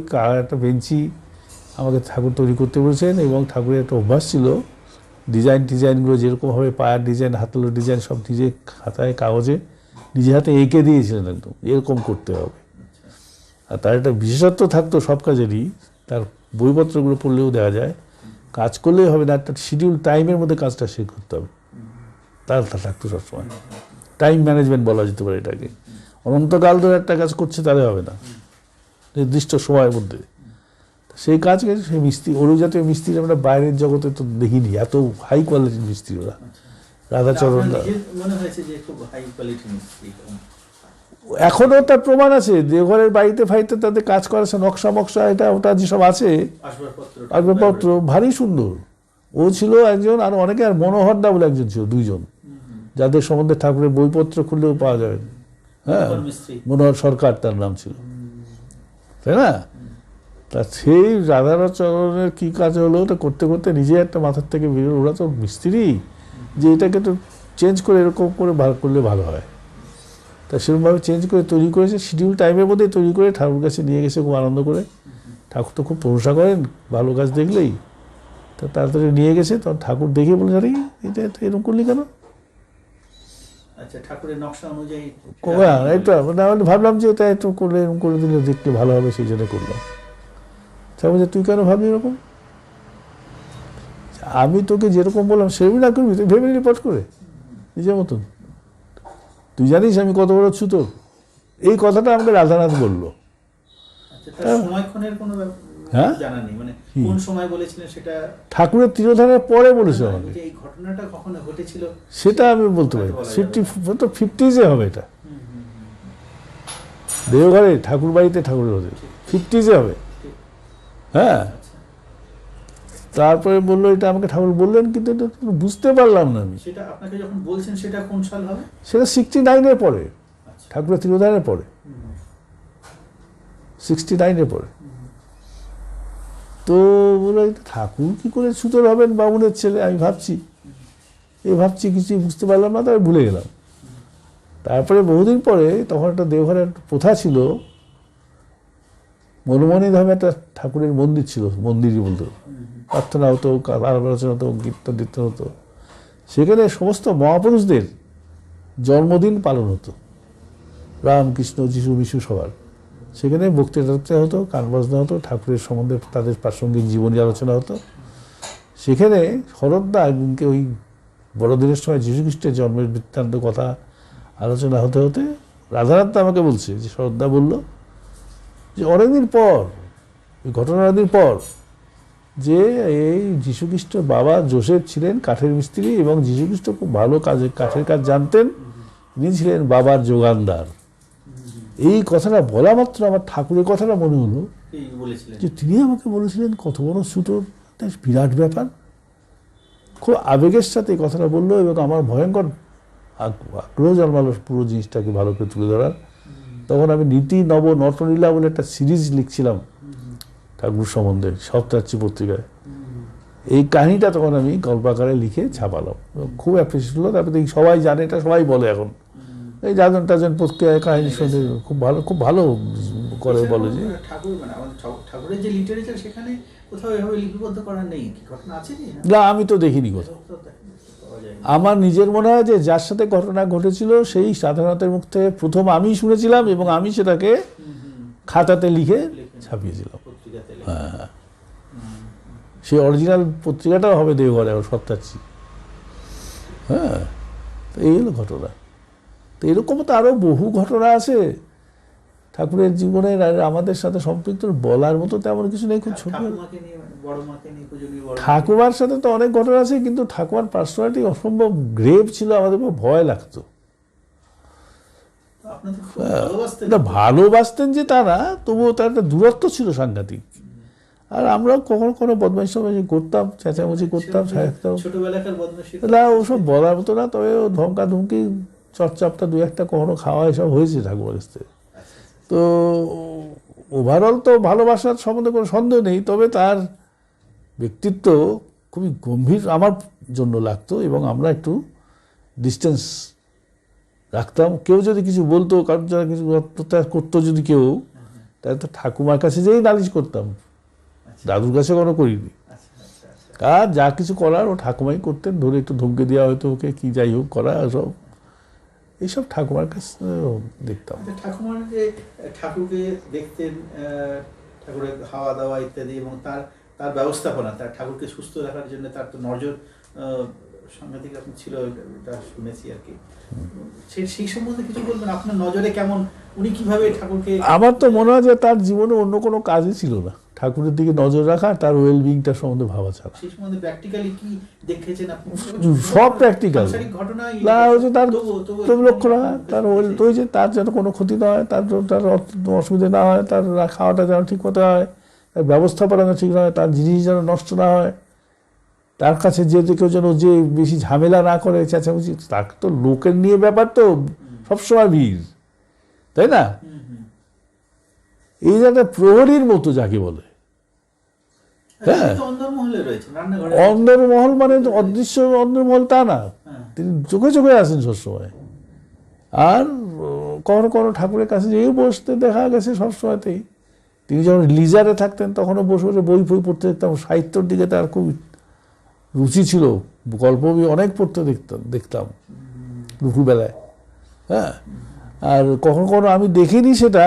একটা বেঞ্চি আমাকে ঠাকুর তৈরি করতে বলেছেন এবং ঠাকুরের একটা অভ্যাস ছিল ডিজাইনগুলো যেরকমভাবে পায়ের ডিজাইন, হাতলের ডিজাইন সব নিজে খাতায় কাগজে নিজে হাতে এঁকে দিয়েছিলেন একদম এরকম করতে হবে। আর তার একটা বিশেষত্ব থাকতো সব কাজেরই, তার বইপত্রগুলো পড়লেও দেখা যায় কাজ করলেই হবে না, একটা শিডিউল টাইমের মধ্যে কাজটা শেষ করতে হবে, তার থাকতো সবসময়। টাইম ম্যানেজমেন্ট বলা যেতে পারে এটাকে। অনন্তকাল ধরে একটা কাজ করছে তাহলে হবে না, নির্দিষ্ট সময়ের মধ্যে। সেই কাজকে সেই মিস্ত্রি, ওই জাতীয় মিস্ত্রি আমরা বাইরের জগতে তো দেখিনি, এত হাই কোয়ালিটির মিস্ত্রি ওরা। রাধাচরণ এখনও তার প্রমাণ আছে, দেওঘরের বাড়িতে ফাইতে তাদের কাজ করেছে, নকশা মকশা এটা ওটা যেসব আছে আসবাবপত্র ভারী সুন্দর। ও ছিল একজন, আর অনেকে, আর মনোহরদা বলে একজন ছিল, দুইজন যাদের সম্বন্ধে ঠাকুরের বইপত্র খুললেও পাওয়া যাবে। হ্যাঁ, মনোহর সরকার তার নাম ছিল, তাই না? তা সেই রাধাচরণের কী কাজ হলো, ওটা করতে করতে নিজে একটা মাথার থেকে বেরো, ওরা তো মিস্ত্রি, যে এটাকে একটু চেঞ্জ করে এরকম করে ভালো করলে ভালো হয়। তা সেরকমভাবে চেঞ্জ করে তৈরি করেছে, শিডিউল টাইমের মধ্যে তৈরি করে ঠাকুর কাছে নিয়ে গেছে খুব আনন্দ করে। ঠাকুর তো খুব প্রশংসা করেন ভালো কাজ দেখলেই। তা তাড়াতাড়ি নিয়ে গেছে, তখন ঠাকুর দেখে বলে, আরে এটা এরকম করলি কেন? আচ্ছা, ঠাকুরের নকশা অনুযায়ী এটা ভাবলাম যে এটা একটু করলে এরকম করে দিলে দেখতে ভালো হবে, সেই জন্য করলাম। ঠাকুর বলছে, তুই কেন ভাবলি এরকম? আমি তোকে যেরকম বললাম সেরকমই না করবি, তুই ভেবে নিলি পট করে নিজের মতন। তুই জানিস আমি কত বড় ছুতো? এই কথাটা আমাকে রাধানাথ বললো। হ্যাঁ, ঠাকুরের তিরোধানের পরে বলেছিল আমাকে, সেটা আমি বলতে পারি 50s হবে এটা। দেওঘরে ঠাকুর বাড়িতে ঠাকুরের হতে 50s হবে। হ্যাঁ, তারপরে বললো এটা আমাকে ঠাকুর বললেন, কিন্তু এটা বুঝতে পারলাম না আমি। সেটা আপনাকে যখন বলছেন সেটা কোন সাল হবে? সেটা 69-এর পরে, ঠাকুরের তিরোধানের পরে, 69-এর পরে। তো বলে ঠাকুর কি করে সুতোর হবেন, বামুনের ছেলে? আমি ভাবছি কিছুই বুঝতে পারলাম না, তাই ভুলে গেলাম। তারপরে বহুদিন পরে তখন একটা দেওঘরের প্রথা ছিল, মনমোহনী ধামে একটা ঠাকুরের মন্দির ছিল, মন্দিরই বলতো, প্রার্থনা হতো, আলোচনা হতো, কীর্তন হতো। সেখানে সমস্ত মহাপুরুষদের জন্মদিন পালন হতো, রামকৃষ্ণ যিশু মিশু সবার। সেখানে বক্তৃতা হতো, গান বাজনা হতো, ঠাকুরের সম্বন্ধে তাদের প্রাসঙ্গিক জীবনী আলোচনা হতো। সেখানে শরৎদা একদিনকে ওই বড়দিনের সময় যীশু খ্রিস্টের জন্মের বৃত্তান্ত কথা আলোচনা হতে হতে রাধানাথ আমাকে বলছে যে শরৎদা বলল যে অনেকদিন পর, ওই ঘটনার দিন পর, যে এই যীশুখ্রিস্ট বাবা জোসেফ ছিলেন কাঠের মিস্ত্রি এবং যীশুখ্রিস্ট খুব ভালো কাঠের কাজ জানতেন, ইনি ছিলেন বাবার যোগানদার। এই কথাটা বলা মাত্র আমার ঠাকুরের কথাটা মনে হলো কি বলেছিলেন? যে তিনি আমাকে বলেছিলেন কত বড় ছুতোর, একটা বিরাট ব্যাপার। খুব আবেগের সাথে এই কথাটা বললো এবং আমার ভয়ঙ্কর আগ্রহ জন্মালো পুরো জিনিসটাকে ভালো করে তুলে ধরার। তখন আমি নীতি নব নটনীলা বলে একটা সিরিজ লিখছিলাম ঠাকুর সম্বন্ধে, সপ্তাহী পত্রিকায়। এই কাহিনীটা তখন আমি গল্প আকারে লিখে ছাপালাম, খুব অ্যাপ্রিসিয়েট হলো। তারপরে দেখি সবাই জানে, এটা সবাই বলে এখন, এই যাজন টাজন পত্রিকায় কাহিনী শুনে খুব ভালো করে বলে যে ঠাকুর মানে আমাদের ঠাকুরের যে লিটারেচার সেখানে কোথাও এভাবে লিপিবদ্ধ করা নেই, কি ঘটনা আছে কি? না, আমি তো দেখিনি কোথাও। আমার নিজের মনে হয় যে যার সাথে ঘটনা ঘটেছিল সেই সাধারণতের মুখ থেকে প্রথম আমি শুনেছিলাম এবং আমি সেটাকে খাতাতে লিখে ছাপিয়েছিলাম। হ্যাঁ, সেই অরিজিনাল পত্রিকাটাও হবে দেওঘরে সপ্তাহী। হ্যাঁ, তো এই হলো ঘটনা। তো এরকম তো আরও বহু ঘটনা আছে ঠাকুরের জীবনের, আর আমাদের সাথে সম্পৃক্ত বলার মতো তেমন কিছু নেই। খুব ছোট ঠাকুমার সাথে তো অনেক ঘটনা আছে, কিন্তু ঠাকুমার পার্সোনালিটি অসম্ভব গ্রেভ ছিল, আমাদের খুব ভয় লাগতো। ভালোবাসতেন যে তারা, তবুও তার একটা দূরত্ব ছিল সাংঘাতিক। আর আমরাও কখনো কোনো বদমাইশি করতাম, চেঁচামেচি করতাম, না ওসব বলার মতো না। তবে ধমকা ধমকি চটচাপটা দু একটা কখনো খাওয়া এসব হয়েছে ঠাকুমার কাছ থেকে। তো ওভারঅল তো ভালোবাসার সম্বন্ধে কোনো সন্দেহ নেই, তবে তার ব্যক্তিত্ব খুবই গম্ভীর আমার জন্য লাগতো এবং আমরা একটু ডিস্টেন্স রাখতাম। কেউ যদি কিছু বলতো, কারণ যারা কিছু অত্যাচার করতো যদি কেউ, তাহলে তো ঠাকুমার কাছে যেই নালিশ করতাম, দাদুর কাছে কোনো করিনি। আর যা কিছু করার ও ঠাকুমাই করতেন, ধরে একটু ধমকে দেওয়া হয়তো ওকে, কি যাই হোক করা, সব এইসব ঠাকুমার কাছে দেখতাম। ঠাকুমার যে ঠাকুরকে দেখতেন, ঠাকুরের খাওয়া দাওয়া ইত্যাদি, এবং তার ব্যবস্থাপনা, তার ঠাকুরকে সুস্থ রাখার জন্য তার তো নজর সাংঘাতিক রকম ছিল, এটা শুনেছি আর কি। সেই সম্বন্ধে কিছু বলবেন, আপনার নজরে কেমন, উনি কিভাবে ঠাকুরকে? আমার তো মনে হয় যে তার জীবনে অন্য কোনো কাজই ছিল না, ঠাকুরের দিকে নজর রাখা, তার ওয়েলবিংটা সম্বন্ধে ভাবা ছাড়া। সেই সম্বন্ধে প্র্যাকটিক্যালি কি দেখেছেন আপনি? সব প্র্যাকটিক্যাল না, ওই যে তার লক্ষ্য রাখা, তার ওই যে তার যেন কোনো ক্ষতি না হয়, তার অসুবিধা না হয়, তার খাওয়াটা যেন ঠিক মতো হয়, তার ব্যবস্থাপনা ঠিক না হয়, তার জিনিস যেন নষ্ট না হয়, তার কাছে যে কেউ যেন যে বেশি ঝামেলা না করে, চেঁচামেচি। তার তো লোকের নিয়ে ব্যাপার, তো সবসময় ভিড়, তাই না? এই যে একটা প্রহরীর মতো যাকে বলে, হ্যাঁ, অন্দরমহল মানে অদৃশ্য অন্দরমহল তা না, তিনি চোখে চোখে আসেন সবসময়। আর কখনো কখনো ঠাকুরের কাছে যেও বসতে দেখা গেছে সবসময়তেই। তিনি যখন লিজারে থাকতেন তখনও বসে বসে বই পড়তে দেখতাম। সাহিত্যর দিকে তার খুব রুচি ছিল, গল্প অনেক পড়তে দেখতাম দুপুরবেলায়। হ্যাঁ, আর কখনো কখনো আমি দেখিনি, সেটা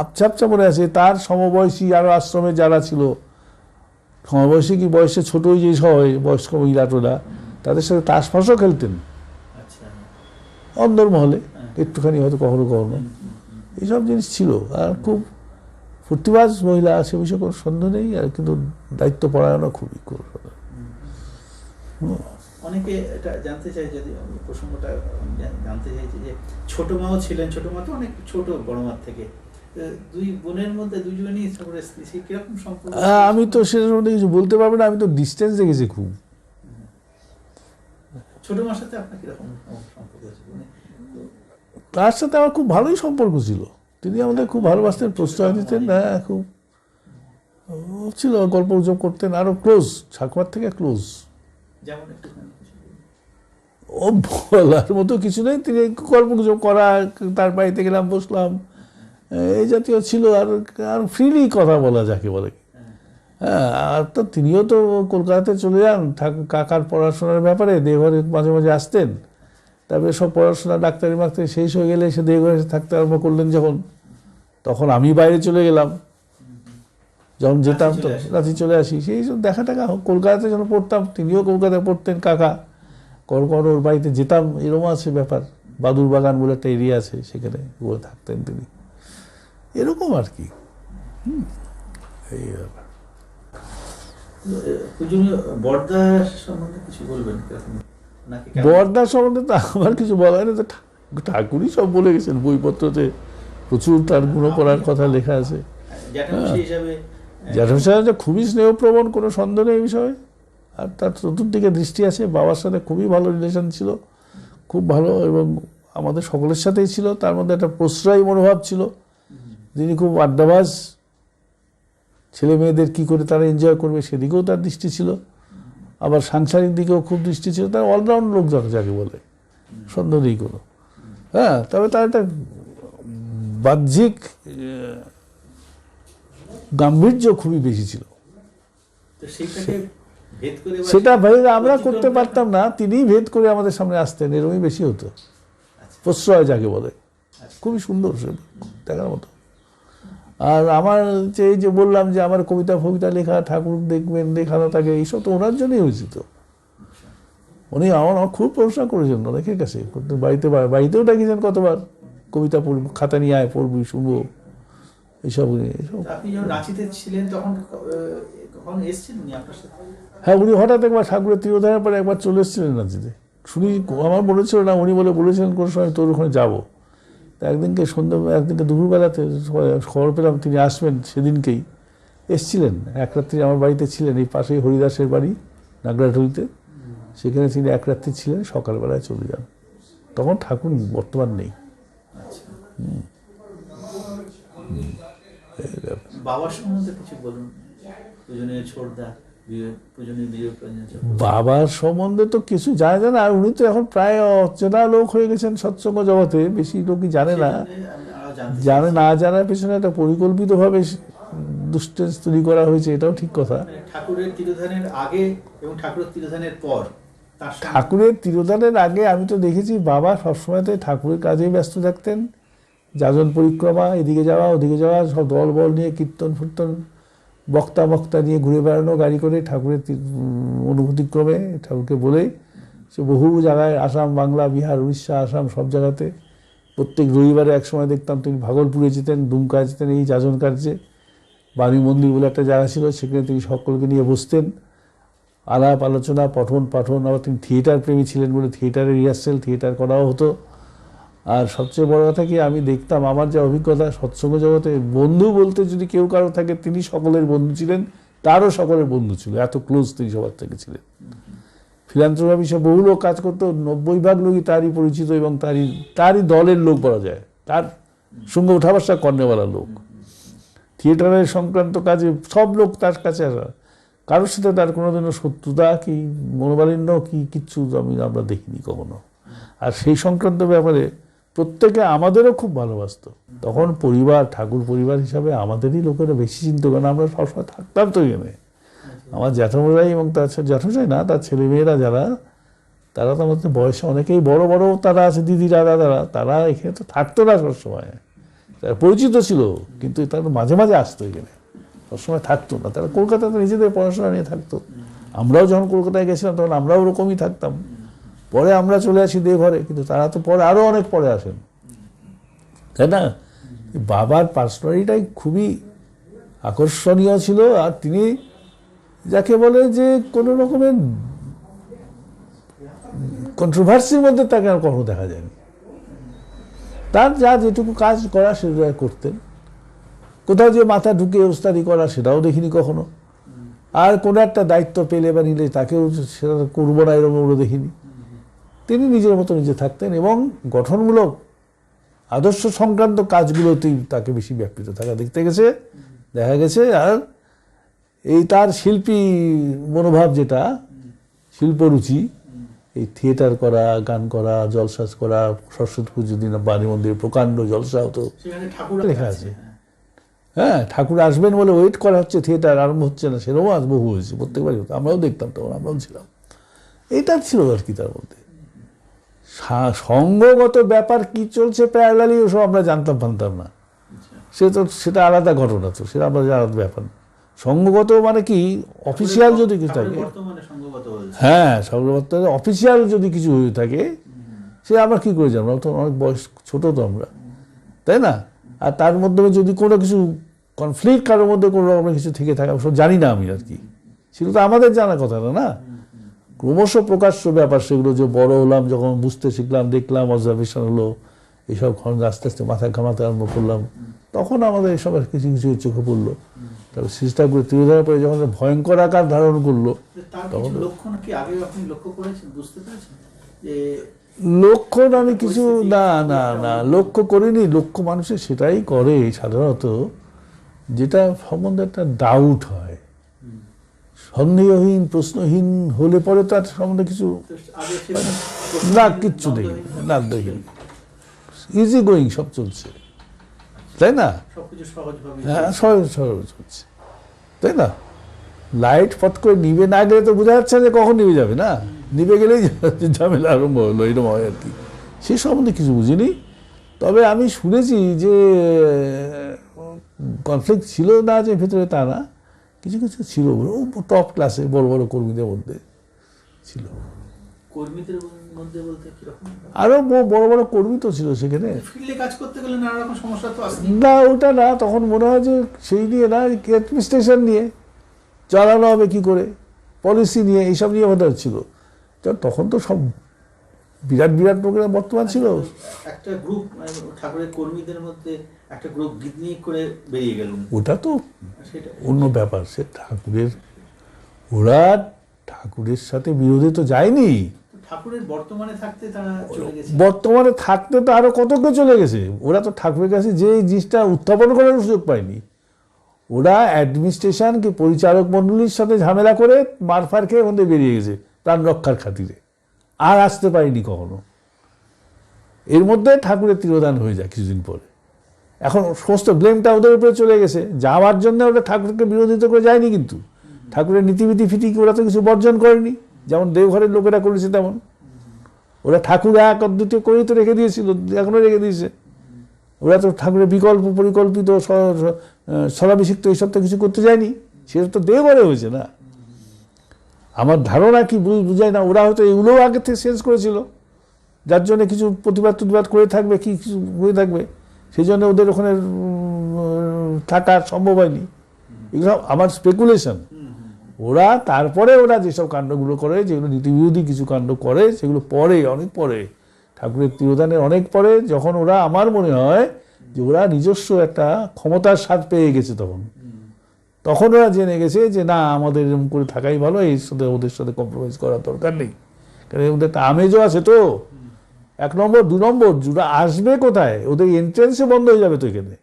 আপছা মনে আছে, তার সমবয়সী আরও আশ্রমে যারা ছিল, সমবয়সী কি বয়সে ছোট, যে সবাই বয়স্ক মহিলাটোরা, তাদের সাথে তাস ফাঁসও খেলতেন অন্দরমহলে একটুখানি, হয়তো কখনো কখনো। এইসব জিনিস ছিল। আর খুব ফুর্তিবাজ মহিলা, সে বিষয়ে কোনো সন্দেহ নেই। আর কিন্তু দায়িত্ব পরায়ণও খুবই করবে। অনেকে এটা জানতে চাই, যদি প্রসঙ্গটা জানতে চাইছি, যে ছোট মাও ছিলেন, ছোট মা তো অনেক ছোট বড় মার থেকে, দুই বোনের মধ্যে দুজনই ঠাকুরের স্ত্রী, সে কিরকম সম্পর্ক? আমি তো সেটার মধ্যে কিছু বলতে পারবো না, আমি তো ডিস্টেন্স দেখেছি খুব। ছোট মার সাথে আপনার কিরকম সম্পর্ক ছিল? তার সাথে আমার খুব ভালোই সম্পর্ক ছিল, তিনি আমাদের খুব ভালোবাসতেন, প্রশ্রয় দিতেন, হ্যাঁ খুব ছিল, গল্প গুজব করতেন, আরো ক্লোজ, ঠাকুমার থেকে ক্লোজ। ও বলার মতো কিছু নেই, তিনি গল্প গুজব করা, তার বাড়িতে গেলাম, বসলাম, এই জাতীয় ছিল। আর ফ্রিলি কথা বলা যাকে বলে। হ্যাঁ, আর তো তিনিও তো কলকাতাতে চলে যান কাকার পড়াশোনার ব্যাপারে, দেওঘরে মাঝে মাঝে আসতেন। তারপরে সব পড়াশোনা ডাক্তারি মাক্তারি শেষ হয়ে গেলে সে দেওঘরে থাকতে আরম্ভ করলেন যখন, তখন আমি বাইরে চলে গেলাম। যখন যেতাম তো রাতে চলে আসি, সেই সব দেখা টাকা কলকাতাতে যখন পড়তাম, তিনিও কলকাতায় পড়তেন কাকা, কখনো ওর বাড়িতে যেতাম, এরকম আছে ব্যাপার। বাদুর বাগান বলে একটা এরিয়া আছে, সেখানে থাকতেন তিনি, এরকম আর কি। এই ব্যাপার। বড়দার সম্বন্ধে কিছু বলবেন? বড়দার সম্বন্ধে তো আমার কিছু বলা হয় না, তো ঠাকুরই সব বলে গেছেন বইপত্রতে, প্রচুর তার গুণপরার কথা লেখা আছে। জ্যাঠামশাই হিসাবে জ্যাঠামশাইটা খুবই স্নেহপ্রবণ, কোনো সন্দেহ নেই এই বিষয়ে। আর তার চতুর্দিকে দৃষ্টি আছে, বাবার সাথে খুবই ভালো রিলেশন ছিল, খুব ভালো, এবং আমাদের সকলের সাথেই ছিল। তার মধ্যে একটা প্রশ্রয়ী মনোভাব ছিল, যিনি খুব আড্ডাবাজ, ছেলে মেয়েদের কী করে তারা এনজয় করবে সেদিকেও তার দৃষ্টি ছিল, আবার সাংসারিক দিকেও খুব দৃষ্টি ছিল। তার অলরাউন্ড লোক যাকে বলে, সন্দেহ নেই কোনো। হ্যাঁ, তবে তার একটা বাহ্যিক গাম্ভীর্য খুবই বেশি ছিল। তো সেইটাকে ভেদ করে বা সেটা ভেদ আমরা করতে পারতাম না, তিনিই ভেদ করে আমাদের সামনে আসতেন, এরকমই বেশি হতো। প্রশ্রয় যাকে বলে, খুবই সুন্দর, সে দেখার মতো। আর আমার এই যে বললাম যে আমার কবিতা ফবিতা লেখা, ঠাকুর দেখবেন দেখানো থাকে, এইসব তো ওনার জন্যই হয়েছিল। উনি আমার খুব প্রশংসা করেছেন অনেকের কাছে, বাড়িতেও ডাকিয়েছেন কতবার, কবিতা পড়ব, খাতা নিয়ে আয়, পড়বি, শুনবো, এইসব। আপনি যখন রাঁচিতে ছিলেন তখন কখন এসেছেন উনি আপনার সাথে? হ্যাঁ, উনি হঠাৎ একবার ঠাকুরের তিরোধানের পরে একবার চলে এসেছিলেন রাঁচিতে, শুনি। আমার বলেছিল না, উনি বলেছিলেন কোনো সময় তোর ওখানে যাবো। তা একদিনকে দুপুরবেলাতে খবর পেলাম তিনি আসবেন, সেদিনকেই এসছিলেন। এক রাত্রি আমার বাড়িতে ছিলেন, এই পাশেই হরিদাসের বাড়ি নাগরাটুলিতে, সেখানে তিনি এক রাত্রি ছিলেন, সকালবেলায় চলে যান। তখন ঠাকুর বর্তমান নেই। বাবার সম্বন্ধে কিছু বলুন, পূজনীয় ছোটদা, পূজনীয় বিজয়রঞ্জন। বাবার সম্বন্ধে তো কিছু জানে না, আর উনি তো এখন প্রায় অচেনা লোক হয়ে গেছেন সৎসঙ্গ জগতে, বেশি লোকই জানে না। জানার পেছনে একটা পরিকল্পিতভাবে দুষ্টেন্স তৈরি করা হয়েছে, এটাও ঠিক কথা। ঠাকুরের তিরোধানের আগে এবং ঠাকুরের তিরোধানের পর, ঠাকুরের তিরোধানের আগে আমি তো দেখেছি বাবা সবসময়তে ঠাকুরের কাজেই ব্যস্ত থাকতেন। যাজন পরিক্রমা, এদিকে যাওয়া ওদিকে যাওয়া, সব দল বল নিয়ে কীর্তন ফুর্তন, বক্তা নিয়ে ঘুরে বেড়ানো গাড়ি করে, ঠাকুরের অনুভূতিক্রমে ঠাকুরকে বলেই সে বহু জায়গায়, আসাম, বাংলা, বিহার, উড়িষ্যা, আসাম, সব জায়গাতে প্রত্যেক রবিবারে এক সময় দেখতাম তিনি ভাগলপুরে যেতেন, দুমকায় যেতেন, এই যাজন কার্যে। বাণী মন্দির বলে একটা জায়গা ছিল, সেখানে তিনি সকলকে নিয়ে বসতেন, আলাপ আলোচনা, পঠন পাঠন। আবার তিনি থিয়েটার প্রেমী ছিলেন বলে থিয়েটারের রিহার্সেল, থিয়েটার করাও হতো। আর সবচেয়ে বড় কথা কি, আমি দেখতাম, আমার যে অভিজ্ঞতা সৎসঙ্গ জগতে, বন্ধু বলতে যদি কেউ কারো থাকে, তিনি সকলের বন্ধু ছিলেন, তারও সকলের বন্ধু ছিল, এত ক্লোজ তিনি সবার থেকে ছিলেন। ফিলান্থ্রপি সব বহু লোক কাজ করতো, 90% লোকই তারই পরিচিত এবং তারই দলের লোক বলা যায়, তার সঙ্গে উঠা বসা কর্নেওয়ালা লোক। থিয়েটারের সংক্রান্ত কাজে সব লোক তার কাছে আসা, কারোর সাথে তার কোনোদিনও শত্রুতা কি মনোমালিন্য কি কিচ্ছু আমরা দেখিনি কখনো। আর সেই সংক্রান্ত ব্যাপারে প্রত্যেকে আমাদেরও খুব ভালোবাসত। তখন পরিবার, ঠাকুর পরিবার হিসাবে আমাদেরই লোকেরা বেশি চিন্তা করেন, আমরা সবসময় থাকতাম তো এখানে। আমার জ্যাঠামশাই এবং তার জ্যাঠামশাই না, তার ছেলেমেয়েরা যারা, তারা তো আমাদের বয়সে অনেকেই বড় বড় তারা আছে, দিদি দাদা, তারা এখানে তো থাকতো না সবসময়, তারা পরিচিত ছিল, কিন্তু তারা মাঝে মাঝে আসতো এখানে, সবসময় থাকতো না। তারা কলকাতাতে নিজেদের পড়াশোনা নিয়ে থাকতো। আমরাও যখন কলকাতায় গেছিলাম তখন আমরাও ওরকমই থাকতাম। পরে আমরা চলে আসি দেওঘরে, কিন্তু তারা তো পরে আরও অনেক পরে আসেন, তাই না? বাবার পার্সোনালিটাই খুবই আকর্ষণীয় ছিল। আর তিনি যাকে বলে যে কোনো রকমের কন্ট্রোভার্সির মধ্যে তাকে আর কখনো দেখা যায়নি। তার যা যেটুকু কাজ করা সেটা করতেন। কোথাও যে মাথা ঢুকে ওস্তাদি করা সেটাও দেখিনি কখনো। আর কোনো একটা দায়িত্ব পেলে বা নিলে তাকেও সেটা করবো না এরকমও দেখিনি। তিনি নিজের মতো নিজে থাকতেন এবং গঠনমূলক আদর্শ সংক্রান্ত কাজগুলোতেই তাকে বেশি ব্যাপৃত থাকা দেখা গেছে। আর এই তার শিল্পী মনোভাব, যেটা শিল্পরুচি, এই থিয়েটার করা, গান করা, জলসা করা, সরস্বতী পুজোর দিন বাণী মন্দিরে প্রকাণ্ড জলসা হতো, লেখা আছে। হ্যাঁ, ঠাকুর আসবেন বলে ওয়েট করা হচ্ছে, থিয়েটার আরম্ভ হচ্ছে না, সেরকম আজ বহু হয়েছে, প্রত্যেকবারই হতো, আমরাও দেখতাম, তখন আমরাও ছিলাম। এইটা ছিল আর কি তার মধ্যে। সঙ্গগত ব্যাপার কি চলছে প্যারালালি ওসব আমরা জানতাম না, সেটা আলাদা ঘটনা, তো সেটা আমরা জানার ব্যাপার। সঙ্গগত মানে কি, অফিসিয়াল যদি কিছু থাকে, হ্যাঁ, সর্বত্র অফিসিয়াল যদি কিছু হয়ে থাকে, সে আমরা কি করে জানবো? তো অনেক বয়স ছোট তো আমরা, তাই না? আর তার মাধ্যমে যদি কোনো কিছু কনফ্লিক্ট কারোর মধ্যে কোনো রকমের কিছু থেকে থাকে, সব জানি না আমি আর কি, সেগুলো তো আমাদের জানার কথা না। ক্রমশ প্রকাশ্য ব্যাপার সেগুলো, যে বড় হলাম, যখন বুঝতে শিখলাম, দেখলাম, অবজারভেশন হলো, এইসব আস্তে আস্তে মাথা ঘামাতে আরম্ভ করলাম, তখন আমাদের এসব কিছু কিছু চোখে পড়লো। তারপর সিস্টার করে তিরোধানের পরে যখন ভয়ঙ্কর আকার ধারণ করলো, তার কিছু লক্ষণ কি আগে আপনি লক্ষ্য করেছেন, বুঝতে পেরেছেন যে লক্ষণ আমি কিছু না না না লক্ষ্য করিনি। লক্ষ্য মানুষের সেটাই করে সাধারণত যেটা সম্বন্ধে একটা ডাউট হয়, সন্দেহহীন প্রশ্নহীন হলে পরে তার সম্বন্ধে কিছু আগে সেখানে না, কিচ্ছু নেই, না দেখি ইজি গোয়িং সব চলছে, তাই না? সবকিছু সহজভাবে হ্যাঁ সহজ সহজ হচ্ছে, তাই না? লাইট ফট করে নিবে না গেলে তো বোঝা যাচ্ছে না যে কখন নিবে যাবে, না নিবে গেলেই ঝামেলা আরম্ভ হলো, এরকম হয় আর কি। সে সম্বন্ধে কিছু বুঝিনি। তবে আমি শুনেছি যে কনফ্লিক্ট ছিল না যে ভেতরে, তা না, কিছু কিছু ছিল টপ ক্লাসে বড় বড় কর্মীদের মধ্যে ছিল। কর্মীদের মধ্যে বলতে কিরকম? আরো বড় বড় কর্মী তো ছিল সেখানে। ফিল্ডে কাজ করতে গেলে নানা রকম সমস্যা তো আসে। না ওটা না, তখন মনে হয় যে সেই নিয়ে না, অ্যাডমিনিস্ট্রেশন নিয়ে চালানো হবে কি করে, পলিসি নিয়ে, এইসব নিয়ে বোধ হচ্ছিল। তখন তো সব বিরাট বিরাট প্রোগ্রাম বর্তমান ছিল। একটা গ্রুপ ঠাকুরের কর্মীদের মধ্যে একটা গ্রুপ গিদনি করে বেরিয়ে গেল, ওটা তো সেটা অন্য ব্যাপার। সে ঠাকুরের, ওরা ঠাকুরের সাথে বিরোধে তো যায়নি। ঠাকুরের বর্তমানে থাকতে তারা চলে গেছে। বর্তমানে থাকতে তো আরো কত কেউ চলে গেছে। ওরা তো ঠাকুরের কাছে যে জিনিসটা উত্থাপন করার সুযোগ পায়নি। ওরা অ্যাডমিনিস্ট্রেশন কি পরিচালক মণ্ডলীর সাথে ঝামেলা করে মারফার খেয়ে ওখান থেকে বেরিয়ে গেছে প্রাণ রক্ষার খাতিরে, আর আসতে পারিনি কখনো। এর মধ্যে ঠাকুরের তিরোধান হয়ে যায় কিছুদিন পরে। এখন সমস্ত ব্লেমটা ওদের উপরে চলে গেছে। যাওয়ার জন্য ওরা ঠাকুরকে বিরোধিতা করে যায়নি, কিন্তু ঠাকুরের নীতিবিধি ফিটি ওরা তো কিছু বর্জন করেনি, যেমন দেওঘরের লোকেরা করেছে তেমন। ওরা ঠাকুর এক অদ্বিতীয় করেই তো রেখে দিয়েছিল, এখনো রেখে দিয়েছে। ওরা তো ঠাকুরের বিকল্প পরিকল্পিত স্থলাভিষিক্ত এইসব তো কিছু করতে যায়নি, সেটা তো দেওঘরে হয়েছে না। আমার ধারণা কি বুঝায় না, ওরা হয়তো এগুলোও আগে থেকে সেন্স করেছিল, যার জন্য কিছু প্রতিবাদ করে থাকবে, কি কিছু হয়ে থাকবে, সেই জন্য ওদের ওখানে থাকা সম্ভব হয়নি। এগুলো আমার স্পেকুলেশন। ওরা তারপরে ওরা যেসব কাণ্ডগুলো করে, যেগুলো নীতিবিরোধী কিছু কাণ্ড করে, সেগুলো পরে, অনেক পরে, ঠাকুরের তিরোধানের অনেক পরে, যখন ওরা, আমার মনে হয় যে ওরা নিজস্ব একটা ক্ষমতার স্বাদ পেয়ে গেছে, তখন ওরা জেনে গেছে যে না, আমাদের এরকম করে থাকাই ভালো, এর সাথে ওদের সাথে কম্প্রোমাইজ করার দরকার নেই। কারণ ওদের একটা আমেজও আছে তো, 1 নম্বর 2 নম্বর ওরা আসবে কোথায়, ওদের এন্ট্রেন্সে বন্ধ হয়ে যাবে তো, এখানে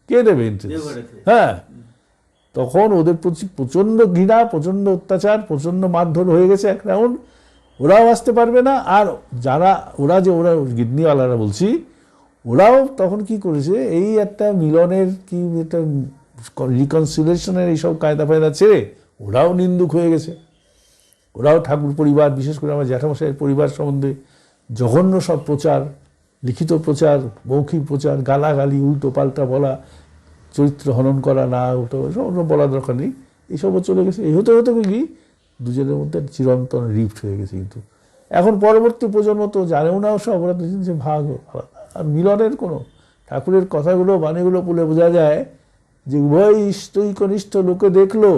কে দেবে এন্ট্রেন্স? হ্যাঁ, তখন ওদের প্রচন্ড ঘৃণা, প্রচন্ড অত্যাচার, প্রচন্ড মারধর হয়ে গেছে এক রাউন্ড। ওরাও আসতে পারবে না। আর যারা ওরা গিডনিওয়ালারা বলছি, ওরাও তখন কি করেছে, এই একটা মিলনের কি একটা রিকনসিলিয়েশনের এইসব কায়দা ফায়দা ছেড়ে ওরাও নিন্দুক হয়ে গেছে। ওরাও ঠাকুর পরিবার, বিশেষ করে আমার জ্যাঠামশাইয়ের পরিবার সম্বন্ধে জঘন্য সব প্রচার, লিখিত প্রচার, মৌখিক প্রচার, গালাগালি, উল্টো পাল্টা বলা, চরিত্র হনন করা, না ওটা সব বলা দরকার নেই, এইসবও চলে গেছে। এই হতে হতে কি দুজনের মধ্যে চিরন্তন রিফ্ট হয়ে গেছে। কিন্তু এখন পরবর্তী প্রজন্ম তো জানেও না, সব ওরা যে ভাগ আলাদা। আর মিলনের কোনো, ঠাকুরের কথাগুলো বাণীগুলো পড়লে বোঝা যায় যে উভয় ইষ্টৈকনিষ্ঠ লোকে দেখলো,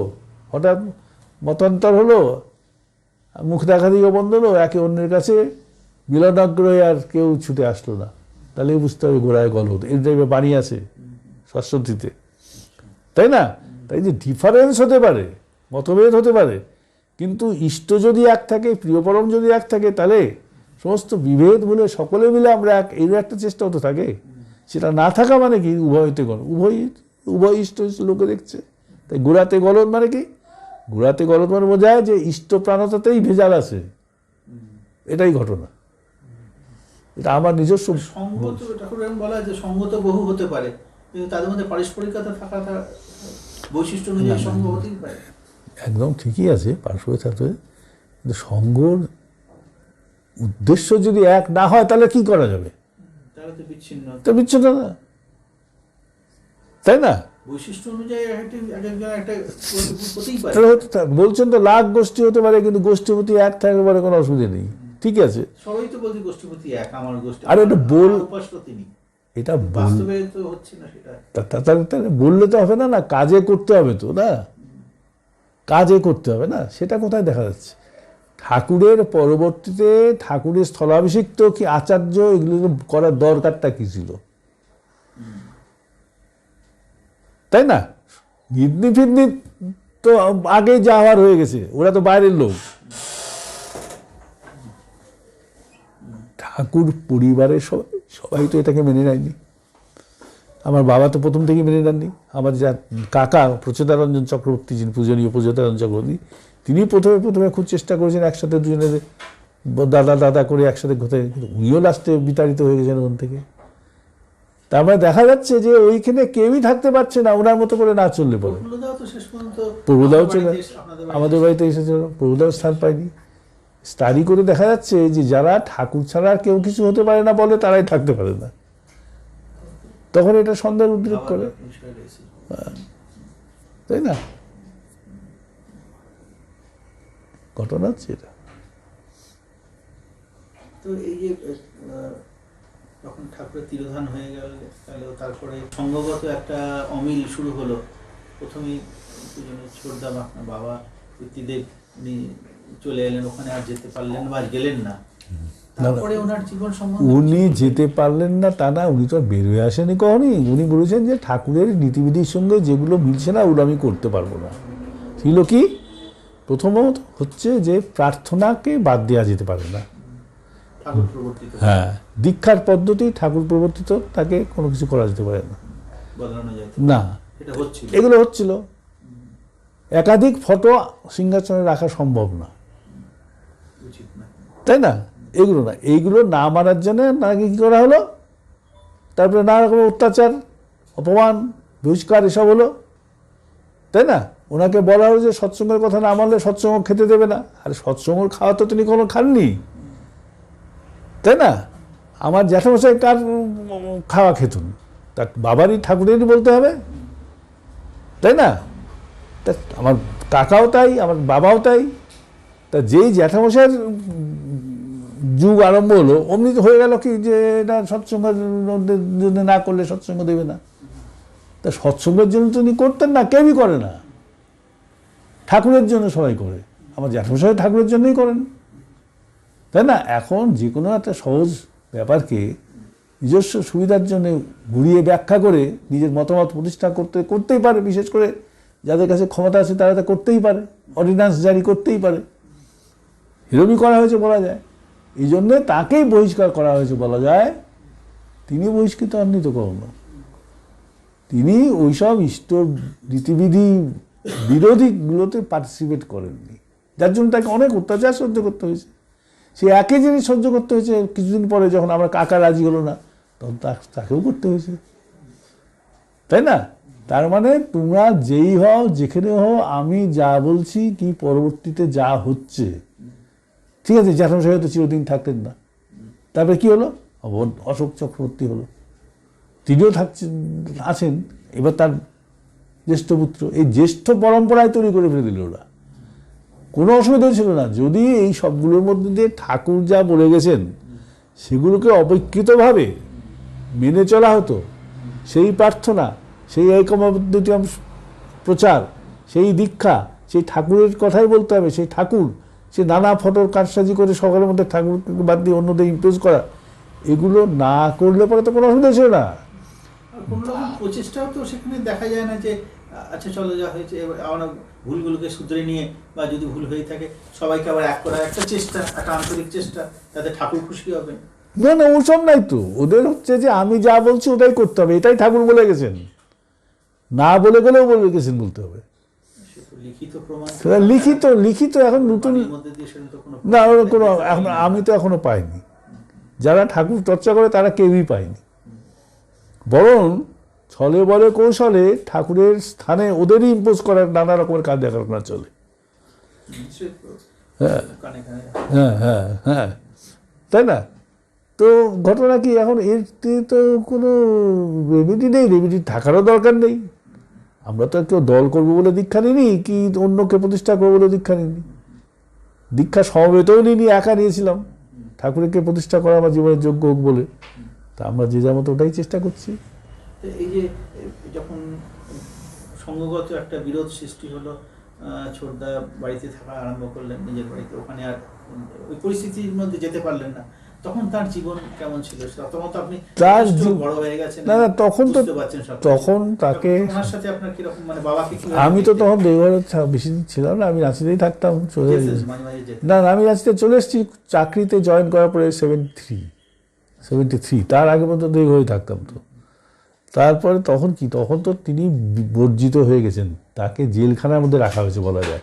হঠাৎ মতান্তর হলো, মুখ দেখা দিকে বন্ধ হলো, একে অন্যের কাছে মিলনাগ্রহে আর কেউ ছুটে আসলো না। তাহলে বুঝতে হবে গোড়ায় গলদ, এর টাইপের বাণী আছে সরস্বতীতে, তাই না? তাই যে ডিফারেন্স হতে পারে, মতভেদ হতে পারে, কিন্তু ইষ্ট যদি এক থাকে, প্রিয়পরম যদি এক থাকে, তাহলে সমস্ত বিভেদ বলে সকলে মিলে আমরা এর একটা চেষ্টা হতে থাকে। সেটা না থাকা মানে কি, উভয়তে গলদ, উভয় ইষ্ট লোকে দেখছে। তাই গোড়াতে গলদ মানে কি, গোড়াতে গলদ মানে বোঝায় যে ইষ্ট প্রাণতাতেই ভেজাল আছে, এটাই ঘটনা। এটা আমার নিজস্ব সঙ্গ তো ঠাকুর বলা হয় যে সঙ্গ তো বহু হতে পারে, কিন্তু তাদের মধ্যে পারস্পরিকতা থাকাটা বৈশিষ্ট্য অনুযায়ী সঙ্গ হতেই পারে। একদম ঠিকই আছে, পারস্পরিক থাকতে, কিন্তু সঙ্গর উদ্দেশ্য যদি এক না হয় তাহলে কি করা যাবে? তাহলে তো বিচ্ছিন্ন, তো বিচ্ছিন্ন না, তাই না? বৈশিষ্ট্য অনুযায়ী একটা হতেই পারে। বলছেন তো লাখ গোষ্ঠী হতে পারে, কিন্তু গোষ্ঠীপতি এক থাকতে পারে, কোনো অসুবিধা নেই, ঠিক আছে। সবাই তো বলছে গোষ্ঠীপতি এক, আমার গোষ্ঠী, আর এটা তিনি এটা বাস্তবে তো হচ্ছে না সেটা। তাহলে বললে তো হবে না, না কাজে করতে হবে তো, না কাজে করতে হবে না, সেটা কোথায় দেখা যাচ্ছে? ঠাকুরের পরবর্তীতে ঠাকুরের স্থলাভিষিক্ত কি আচার্য এগুলো করার দরকারটা কি ছিল, তাই না? গিন্নি ফিন্নি তো আগে যাওয়ার হয়ে গেছে, ওরা তো বাইরের লোক। ঠাকুর পরিবারের সবাই তো এটাকে মেনে নেয়নি। আমার বাবা তো প্রথম থেকেই মেনে নেননি। আমার যা কাকা প্রচেতারঞ্জন চক্রবর্তী, যিনি পূজনীয় প্রচেতারঞ্জন চক্রবর্তী, তিনি প্রথমে খুব চেষ্টা করেছেন একসাথে দুজনের দাদা করে একসাথে ঘুরতে, কিন্তু উনিও লাস্টে বিতাড়িত হয়ে গেছেন ওখান থেকে। তারপরে দেখা যাচ্ছে যে ওইখানে কেউই থাকতে পারছে না ওনার মতো করে না চললে পরে। প্রভুদাও চলে আমাদের বাড়িতে এসেছিল, প্রভুদাও স্থান পায়নি। স্টাডি করে দেখা যাচ্ছে যে যারা ঠাকুর ছাড়া আর কেউ কিছু হতে পারে না বলে, তারাই থাকতে পারে না। তখন এটা সন্দেহের উদ্রেক করে, তাই না? ঘটনা হচ্ছে এটা। তো এই যে যখন ঠাকুরের তিরোধান হয়ে গেল, তারপরে সঙ্গগত একটা অমিল শুরু হলো। প্রথমেই ছোটদা আপনার বাবা পিতৃদেব উনি চলে এলেন, ওখানে আর যেতে পারলেন বা গেলেন না। তারপরে ওনার জীবন সম্বন্ধে উনি যেতে পারলেন না তা না, উনি তো বেরোয় আসেনি কখনই। উনি বলেছেন যে ঠাকুরের নীতিবিধির সঙ্গে যেগুলো মিলছে না ওগুলো আমি করতে পারবো না। ছিল কি, প্রথমত হচ্ছে যে প্রার্থনাকে বাদ দেওয়া যেতে পারে না। হ্যাঁ, দীক্ষার পদ্ধতি ঠাকুর প্রবর্তিত, তাকে কোনো কিছু করা যেতে পারে না, না। এগুলো হচ্ছিল। একাধিক ফটো সিংহাসনে রাখা সম্ভব না, তাই না? এগুলো না, এইগুলো না মানার জন্য নাকি কী করা হলো, তারপরে নানা রকম অত্যাচার, অপমান, বহিষ্কার এসব হলো, তাই না? ওনাকে বলা হলো যে সৎসঙ্গের কথা না মানলে সৎসঙ্গ খেতে দেবে না। আর সৎসঙ্গ খাওয়া তো তিনি কোনো খাননি, তাই না? আমার জ্যাঠামশাই কার খাওয়া খেতুন, তার বাবারই ঠাকুরেরই বলতে হবে, তাই না? তা আমার কাকাও তাই, আমার বাবাও তাই। তা যেই জ্যাঠামশাইয়ের যুগ আরম্ভ হলো, অমনি তো হয়ে গেল কি যে এটা সৎসঙ্গের জন্য না করলে সৎসঙ্গ দেবে না। তা সৎসঙ্গের জন্য তো উনি করতেন না, কেউই করে না, ঠাকুরের জন্য সবাই করে। আমার জ্যাঠামশাই ঠাকুরের জন্যই করেন, তাই না? এখন যে কোনো একটা সহজ ব্যাপারকে নিজস্ব সুবিধার জন্য ঘুরিয়ে ব্যাখ্যা করে নিজের মতামত প্রতিষ্ঠা করতেই পারে। বিশেষ করে যাদের কাছে ক্ষমতা আছে তারা তা করতেই পারে, অর্ডিন্যান্স জারি করতেই পারে। এরকমই করা হয়েছে বলা যায়। এই জন্যে তাকেই বহিষ্কার করা হয়েছে বলা যায়। তিনি বহিষ্কৃত হননি তো কখনো, তিনি ওইসব ইষ্ট রীতিবিধি বিরোধীগুলোতে পার্টিসিপেট করেননি, যার জন্য তাকে অনেক অত্যাচার সহ্য করতে হয়েছে। সে একই জিনিস সহ্য করতে হয়েছে কিছুদিন পরে, যখন আমার কাকা রাজি হলো না তখন তাকেও করতে হয়েছে, তাই না? তার মানে তোমরা যেই হও, যেখানে হও, আমি যা বলছি কি পরবর্তীতে যা হচ্ছে, ঠিক আছে? জ্যাঠামশাই হয়তো চিরদিন থাকতেন না, তারপরে কি হলো, অশোক চক্রবর্তী হলো, তিনিও আছেন। এবার তার জ্যেষ্ঠ পুত্র, এই জ্যেষ্ঠ পরম্পরায় তৈরি করে ফেলে দিল ওরা। কোনো অসুবিধা ছিল না যদি এই সবগুলোর মধ্যে দিয়ে ঠাকুর যা বলে গেছেন সেগুলোকে অবিকৃতভাবে মেনে চলা হতো। সেই প্রার্থনা, সেই ঐকমত্যটি প্রচার, সেই দীক্ষা, সেই ঠাকুরের কথাই বলতে হবে। সেই ঠাকুর, সে নানা ফটোর কারসাজি করে সকলের মধ্যে ঠাকুরকে বাদ দিয়ে অন্যদের ইমপ্রেস করা, এগুলো না করলে পরে তো কোনো অসুবিধা ছিল না। কোনো রকম প্রচেষ্টাও তো সেখানে দেখা যায় না যে আচ্ছা চলো যা হয়েছে আমরা ভুলগুলোকে শুধরে নিয়ে, বা যদি ভুল হয়ে থাকে সবাইকে আবার এক করার একটা চেষ্টা, একটা আন্তরিক চেষ্টা, তাতে ঠাকুর খুশি হবে। না না, ওসব নাই তো। ওদের হচ্ছে যে আমি যা বলছি ওটাই করতে হবে, এটাই ঠাকুর বলে গেছেন, না বলে গেলেও বলে গেছেন বলতে হবে। লিখিত এখন নতুন না, কোনো এখন আমি তো এখনো পাইনি। যারা ঠাকুর চর্চা করে তারা কেউই পায়নি। বরং ছলে বলে কৌশলে ঠাকুরের স্থানে ওদেরই ইম্পোজ করার নানা রকমের কাজ দেখাশোনা চলে। হ্যাঁ হ্যাঁ হ্যাঁ হ্যাঁ, তাই না? তো ঘটনা কি, এখন এর তো কোনো রেমেডি নেই, রেমেডি থাকারও দরকার নেই। আমরা তো কেউ দল করবো বলে দীক্ষা নিইনি, কি অন্যকে প্রতিষ্ঠা করবো বলে দীক্ষা নিইনি। দীক্ষা সমবেতও নিইনি, একা নিয়েছিলাম ঠাকুরকে প্রতিষ্ঠা করা আমার জীবনের যোগ্য হোক বলে। তা আমরা যে যার মতো ওটাই চেষ্টা করছি। এই যে যখন সঙ্গগত একটা বিরোধ সৃষ্টি হলো, ছোটদা বাড়িতে থাকা আরম্ভ করলেন, নিজের বাড়িতে, ওখানে আর ওই পরিস্থিতির মধ্যে যেতে পারলেন না, তখন তার জীবন কেমন ছিল? তখন তো আপনি তার বড় হয়ে গেছেন, না না, তখন তো বুঝতে পারছেন সব। তখন তাকে ওনার সাথে আপনার কিরকম, মানে বাবাকে কিভাবে আমি তো দেখতেন? তখন দেওঘরে বেশি দিন ছিলাম না, আমি রাঁচিতেই থাকতাম, চলে যেতেন, মাঝে মাঝে যেতেন? না না, আমি রাঁচিতে চলে এসেছি চাকরিতে জয়েন করার পরে 73 তার আগে পর্যন্ত দেওঘরে থাকতাম। তো তারপরে তখন কি, তখন তো তিনি বর্জিত হয়ে গেছেন, তাকে জেলখানার মধ্যে রাখা হয়েছে বলা যায়।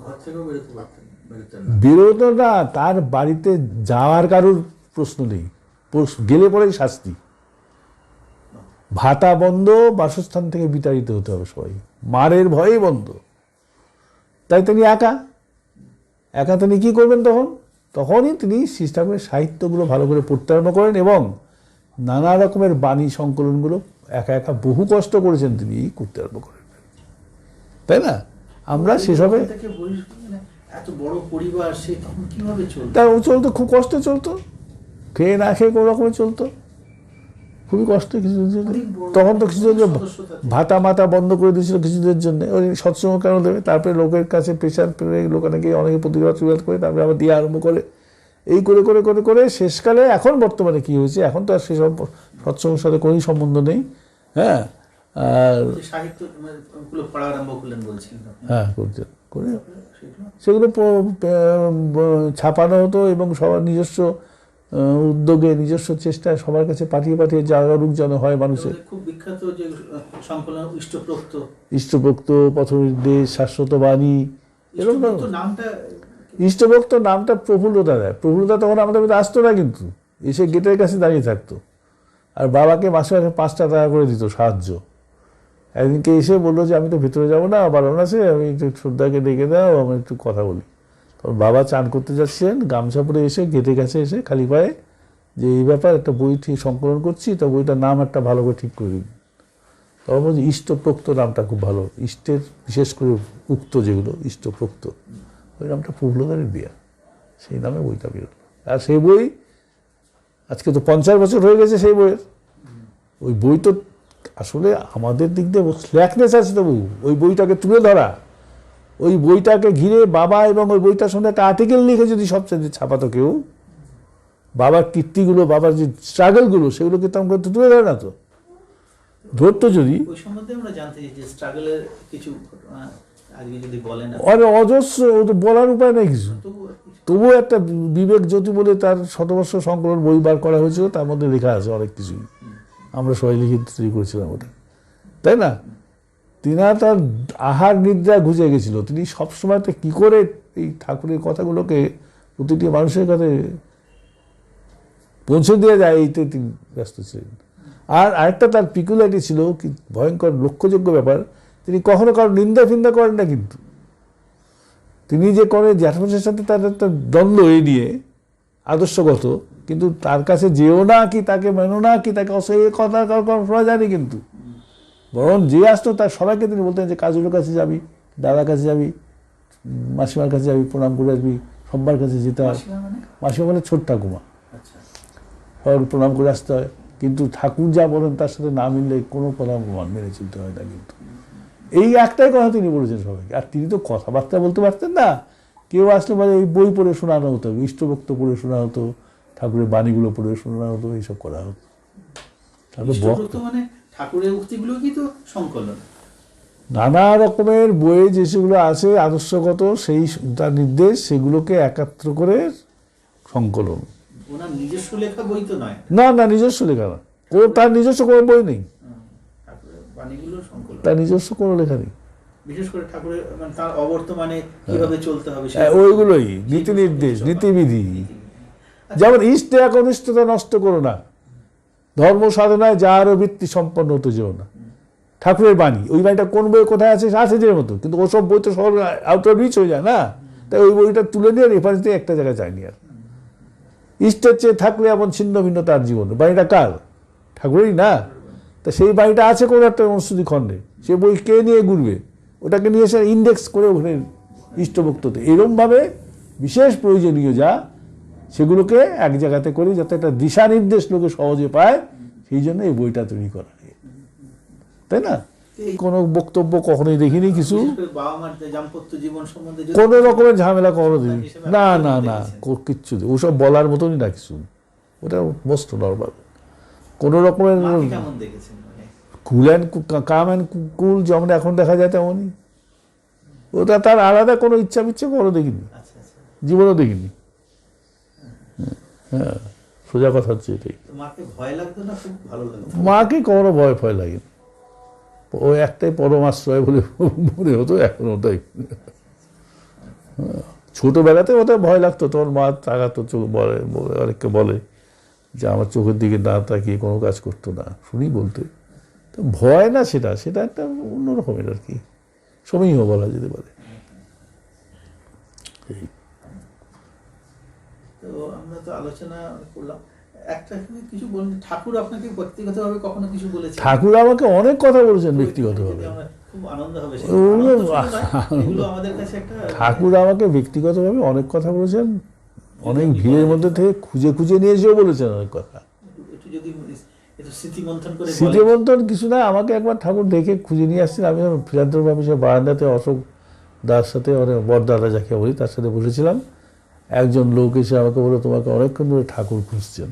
ঘর থেকেও বেরোতেন না? বেরোতো না, তার বাড়িতে যাওয়ার কারোর প্রশ্ন নেই, গেলে পরেই শাস্তি, ভাতা বন্ধ, বাসস্থান থেকে বিতাড়িত হতে হবে সবাই, মারের ভয়েই বন্ধ। তাই তিনি একা তিনি কি করবেন তখনই তিনি সিস্টেমের সাহিত্যগুলো ভালো করে পড়তে আরম্ভ করেন এবং নানা রকমের বাণী সংকলনগুলো একা বহু কষ্ট করেছেন তিনি করতে আরম্ভ করেন, তাই না? আমরা সেসবে মানে এত বড় পরিবার, সে তখন কিভাবে চলতো? তার চলতো, খুব কষ্টে চলতো, খেয়ে না খেয়ে কোনো রকমের চলতো, খুবই কষ্ট কিছুদিন জন্য। তখন তো কিছুদিন ভাতা মাতা বন্ধ করে দিয়েছিল কিছুদিনের জন্য, ওই সৎসঙ্গ কেন দেবে, তারপরে লোকের কাছে প্রেশার পেলে লোক অনেকে প্রতিবাদ করে, তারপরে আবার দিয়ে আরম্ভ করে, এই করে করে করে করে শেষকালে এখন বর্তমানে কি হয়েছে, এখন তো আর সেসব সৎসঙ্গের সাথে কোনো সম্বন্ধ নেই। হ্যাঁ, আর সাহিত্যগুলো পড়া আরম্ভ করলেন বলছিলেন? হ্যাঁ, করছেন করে সেগুলো ছাপানো হতো এবং সবার নিজস্ব উদ্যোগে, নিজস্ব চেষ্টায় সবার কাছে পাঠিয়ে জাগরুক যেন হয় মানুষের। খুব বিখ্যাত যে সংকলন ইষ্টপ্রোক্ত, পথনির্দেশ, শাশ্বত বাণী, এরকম নামটা, ইষ্টভক্ত নামটা প্রফুল্লতা দেয়। প্রফুল্লতা তখন আমাদের মধ্যে আসতো না, কিন্তু এসে গেটের কাছে দাঁড়িয়ে থাকতো আর বাবাকে মাসে 5 টাকা করে দিত সাহায্য। একদিনকে এসে বললো যে আমি তো ভেতরে যাবো না, বারণ আছে, আমি একটু শ্রদ্ধাকে ডেকে দাও, আমি একটু কথা বলি। তখন বাবা চান করতে যাচ্ছেন, গামছা পরে এসে গেটের কাছে এসে খালি পায়ে যে এই ব্যাপার, একটা বই ঠিক সংকলন করছি, তো বইটার নাম একটা ভালো করে ঠিক করে দিন। তখন বলছি ইষ্টপ্রোক্ত নামটা খুব ভালো, ইষ্টের বিশেষ করে উক্ত যেগুলো ইষ্টপ্রোক্ত, ওই নামটা প্রফুল্লতারের দেয়া, সেই নামে বইটা বেরোলো। আর সেই বই আজকে তো 50 বছর হয়ে গেছে সেই বইয়ের। ওই বই তো আসলে আমাদের দিক দিয়ে স্ল্যাকনেস আছে তবু ওই বইটাকে তুলে ধরা, ওই বইটাকে ঘিরে বাবা এবং ওই বইটার সঙ্গে একটা আর্টিকেল লিখে যদি সবচেয়ে ছাপাতো কেউ, বাবার কীর্তিগুলো, বাবার যে স্ট্রাগলগুলো, সেগুলোকে তো আমাকে তুলে ধরে না, তো ধরতো যদি। ওই সম্বন্ধে আমরা জানতে চাই যে স্ট্রাগলের কিছু আজকে যদি বলেন। অজস্র, বলার উপায় নেই কিছু, তবুও একটা বিবেক জ্যোতি বলে তার 100 সংকলন বই বার করা হয়েছিল, তার মধ্যে লেখা আছে অনেক কিছুই, আমরা সবাই লিখে তৈরি করেছিলাম ওটা, তাই না? তিনার তার আহার নিদ্রা ঘুচে গেছিল, তিনি সবসময় তো কী করে এই ঠাকুরের কথাগুলোকে প্রতিটি মানুষের কাছে পৌঁছে দিয়ে যায়, এইতে তিনি ব্যস্ত ছিলেন। আর আরেকটা তার পিকুলারিটি ছিল, কি ভয়ঙ্কর লক্ষ্যযোগ্য ব্যাপার, তিনি কখনো কারো নিন্দা ফিন্দা করেন না, কিন্তু তিনি যে করে জ্যাঠামশাইয়ের সাথে তার একটা দ্বন্দ্ব এই নিয়ে আদর্শগত, কিন্তু তার কাছে যেও না কি তাকে মেনো না কি তাকে অসহ্য কথা শোনা যায়নি, কিন্তু বরং যে আসতো তার সবাইকে তিনি বলতেন যে কাজুর কাছে যাবি, দাদার কাছে যাবি, মাসিমার কাছে যাবি, প্রণাম করে আসবি, সব্বার কাছে যেতে হয়। মাসিমা মানে ছোট ঠাকুমা, সবার প্রণাম করে আসতে হয়, কিন্তু ঠাকুর যা বলেন তার সাথে না মিললে কোনো প্রণাম মেনে চলতে হয় না। কিন্তু এই একটাই কথা তিনি বলেছেন সবাইকে। আর তিনি তো কথাবার্তা বলতে পারতেন না, কেউ আসলে মানে এই বই পড়ে শোনানো হতো, ইষ্টভক্ত পড়ে শোনা হতো, ঠাকুরের বাণীগুলো পড়ে শোনা হতো, এইসব করা হতো। মানে ঠাকুরের উক্তিগুলো কি তো সংকলন, নানা রকমের বইয়ে যে সেগুলো আছে আদর্শগত, সেই তার নির্দেশ, সেগুলোকে একাত্র করে সংকলন। ওনার নিজস্ব লেখা বই তো নয়? না না, নিজস্ব লেখা না, তার নিজস্ব কোনো বই নেই, তার নিজস্ব কোনো লেখা নেই। বিশেষ করে ঠাকুরের মানে তার অবর্তমানে কিভাবে চলতে হবে ওইগুলোই নীতি নির্দেশ, নীতিবিধি, যেমন ইষ্টে একনিষ্ঠতা নষ্ট করো না, ধর্ম সাধনায় যারও বৃত্তি সম্পন্ন হতে যেও না, ঠাকুরের বাণী। ওই বাণীটা কোন বই কোথায় আছে আছে যে মতো, কিন্তু ওসব বই তো সব আউট অফ রিচ হয়ে যায় না, তাই ওই বইটা তুলে নিয়ে রেফারেন্স দিয়ে একটা জায়গায় যায়নি। আর ইষ্টের চেয়ে থাকলে এমন ছিন্ন ভিন্ন তার জীবন, বাণীটা কার? ঠাকুরেরই না। তা সেই বাণীটা আছে কোনো একটা অনুষ্ঠুতি খণ্ডে, সে বই কে নিয়ে ঘুরবে? ওটাকে নিয়ে এসে ইন্ডেক্স করে ওখানে ইষ্টভক্ততে এরমভাবে বিশেষ প্রয়োজনীয় যা, সেগুলোকে এক জায়গাতে করি যাতে একটা দিশা নির্দেশ লোকে সহজে পায়, সেই জন্য এই বইটা তৈরি করা, তাই না? এই কোনো বক্তব্য কখনোই দেখিনি কিছু, বিশেষ করে বাবা মার যে দাম্পত্য জীবন সম্বন্ধে যদি কোনো রকমের ঝামেলা কখনো দিন হিসেবে না আপনি না না দেখেছেন? কিচ্ছু নেই। ওসব বলার মতনই না কিছু, ওটা মোস্ট নর্মাল। কোনো রকমের মাকে কেমন দেখেছেন মানে? কুল অ্যান্ড কাম অ্যান্ড কুল যেমন এখন দেখা যায় তেমনই। ওটা তার আলাদা কোনো ইচ্ছা মিচ্ছে কোনো দেখিনি, আচ্ছা আচ্ছা। জীবনও দেখিনি। হ্যাঁ, সোজা কথা হচ্ছে এটাই। তো মাকে ভয় লাগতো না খুব ভালো লাগতো? মাকে কোনো ভয় ফয় লাগেনি, ও একটাই পরমাশ্রয় বলে মনে হতো, এখন ওটাই। ছোটবেলাতে ওটা ভয় লাগতো, তোমার মা তাকাতো, চোখ বলে অনেককে বলে যে আমার চোখের দিকে না তাকিয়ে কোনো কাজ করতো না, শুনি বলতে। তো ভয় না, সেটা সেটা একটা অন্যরকমের আর কি, সমীহ বলা যেতে পারে। এই তো আমরা তো আলোচনা করলাম, একটা কিছু বলুন, ঠাকুর আপনাকে ব্যক্তিগতভাবে কখনো কিছু বলেছে? ঠাকুর আমাকে অনেক কথা বলেছেন ব্যক্তিগতভাবে। খুব আনন্দ হবে ওগুলো এগুলো আমাদের কাছে একটা ঠাকুর আমাকে ব্যক্তিগতভাবে অনেক কথা বলেছেন, অনেক ভিড়ের মধ্যে থেকে খুঁজে খুঁজে নিয়ে এসেও বলেছেন অনেক কথা। একটু যদি একটু স্মৃতিমন্থন করে বলেন। স্মৃতিমন্থন কিছু না, আমাকে একবার ঠাকুর ডেকে খুঁজে নিয়ে আসছেন। আমি ফিরান্তর অফিসের বারান্দাতে অশোক দার সাথে, বরদাদা যাকে বলি, তার সাথে বসেছিলাম। একজন লোক এসে আমাকে বললো, তোমাকে অনেকক্ষণ ধরে ঠাকুর খুঁজছেন।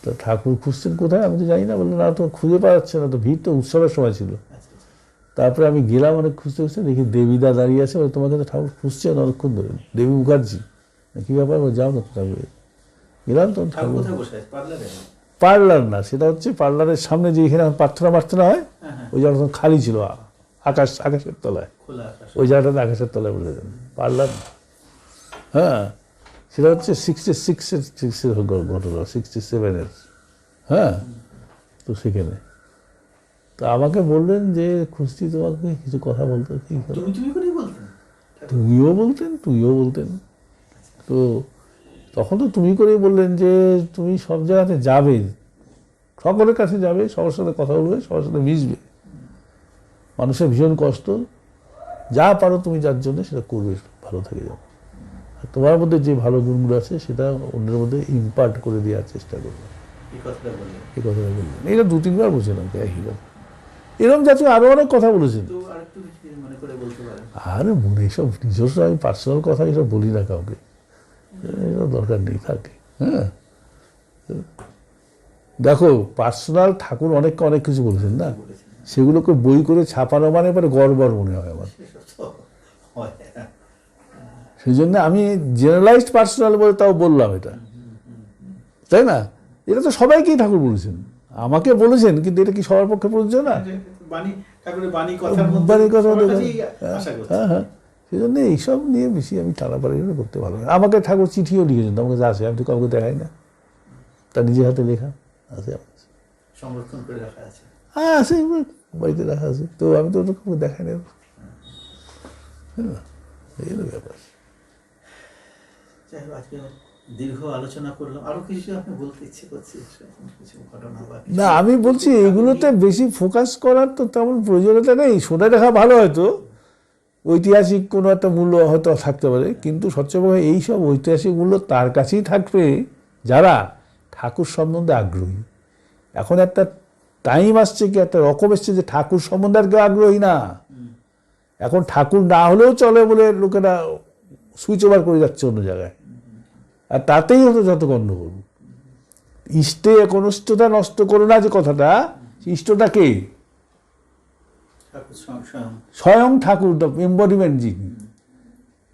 তা ঠাকুর খুঁজছেন কোথায়, আমি তো জানি না। বললো, না তো খুঁজে পাওয়া যাচ্ছে না, তো ভিড় তো উৎসবের সময় ছিল। আচ্ছা, আচ্ছা। তারপরে আমি গেলাম, অনেক খুঁজতে খুঁজতে দেখি দেবীদা দাঁড়িয়ে আছে, বলে তোমাকে তো ঠাকুর খুঁজছেন অনেকক্ষণ ধরে, দেবী মুখার্জি। কী ব্যাপার, যাও না তো ঠাকুর। গেলাম তো ঠাকুর ঠাকুর, কোথায় বসে আছে? পার্লারে? পার্লার না, সেটা হচ্ছে পার্লারের সামনে যে এখানে প্রার্থনা প্রার্থনা হয়, হ্যাঁ হ্যাঁ, ওই জায়গাটা খালি ছিল, আকাশের তলায়, খোলা আকাশ। ওই জায়গাটাতে আকাশের তলায় বলে দেন, পার্লার না। হ্যাঁ, সেটা হচ্ছে 66-এর ঘটনা, 67-এর। হ্যাঁ, তো সেখানে তো আমাকে বললেন যে খুঁজছি তোমাকে, কিছু কথা বলতে। কি কথা? তুমি তুমি করেই বলতেন? তুমিও বলতেন। তো তখন তো তুমি করেই বললেন যে তুমি সব জায়গাতে যাবে, সকলের কাছে যাবে, সবার সাথে কথা বলবে, সবার সাথে মিশবে। মানুষের ভীষণ কষ্ট, যা পারো তুমি যার জন্য সেটা করবে, ভালো থেকে যাও। আর তোমার মধ্যে যে ভালো গুণগুলো আছে সেটা অন্যের মধ্যে ইম্পার্ট করে দেওয়ার চেষ্টা করবে। এই কথাটা বললেন। এই কথাটা বললেন, এটা 2-3 বার বলছিলাম একই কথা। এরকম জাতীয় আরো অনেক কথা বলেছেন। তো আরেকটু কিছু মনে করে বলতে পারেন? আরে মনে এইসব নিজস্ব, আমি পার্সোনাল কথা এসব বলি না কাউকে, এসব দরকার নেই থাকে। হ্যাঁ, দেখো পার্সোনাল ঠাকুর অনেককে অনেক কিছু বলেছেন না, বলেছেন। সেগুলোকে বই করে ছাপানো মানে পরে গড়বড় মনে হয় আমার। সেসব তো হয়। সেই জন্য আমি জেনারেলাইজড পার্সোনাল বলে তাও বললাম এটা, তাই না? এটা তো সবাইকেই ঠাকুর বলেছেন, আমাকে বলেছেন, কিন্তু এটা কি সবার পক্ষে প্রযোজ্য না? বাণী, ঠাকুরের বাণী কথার মধ্যে বাড়ির কথা সবার দেখো। কাছেই আশা করছি। হ্যাঁ হ্যাঁ, সেই জন্য এইসব নিয়ে বেশি আমি টানাপাড়ি করতে ভালো লাগে। আমাকে ঠাকুর চিঠিও লিখেছেন, আমাকে যা আছে, আমি তো কাউকে দেখাই না, তার নিজের হাতে লেখা আছে আমার কাছে। সংরক্ষণ করে রাখা আছে। হ্যাঁ আছে, বাড়িতে রাখা আছে, তো আমি তো ওটা কাউকে দেখাই না। হ্যাঁ, এই হলো ব্যাপার। যাই হোক, আজকে দীর্ঘ আলোচনা করলাম, আরো কিছু আপনি বলতে ইচ্ছে করছি, কিছু ঘটনা বা কিছু? না, আমি বলছি এগুলোতে বেশি ফোকাস করার তো তেমন প্রয়োজনীয়তা নেই। শোনা দেখা ভালো, হয়তো ঐতিহাসিক কোনো একটা মূল্য হয়তো থাকতে পারে, কিন্তু সবচেয়ে এইসব ঐতিহাসিক মূল্য তার কাছেই থাকবে যারা ঠাকুর সম্বন্ধে আগ্রহী। এখন একটা টাইম আসছে, কি একটা রকম এসছে যে ঠাকুর সম্বন্ধে আর কেউ আগ্রহী না। এখন ঠাকুর না হলেও চলে বলে লোকেরা সুইচ ওভার করে যাচ্ছে অন্য জায়গায়, আর তাতেই হতো যত গণ্ডগোল। ইষ্টে একনিষ্ঠতা নষ্ট করো না যে কথাটা, ইষ্টটা কে? ঠাকুর স্বয়ং। স্বয়ং ঠাকুর, এম্বডিমেন্ট যিনি,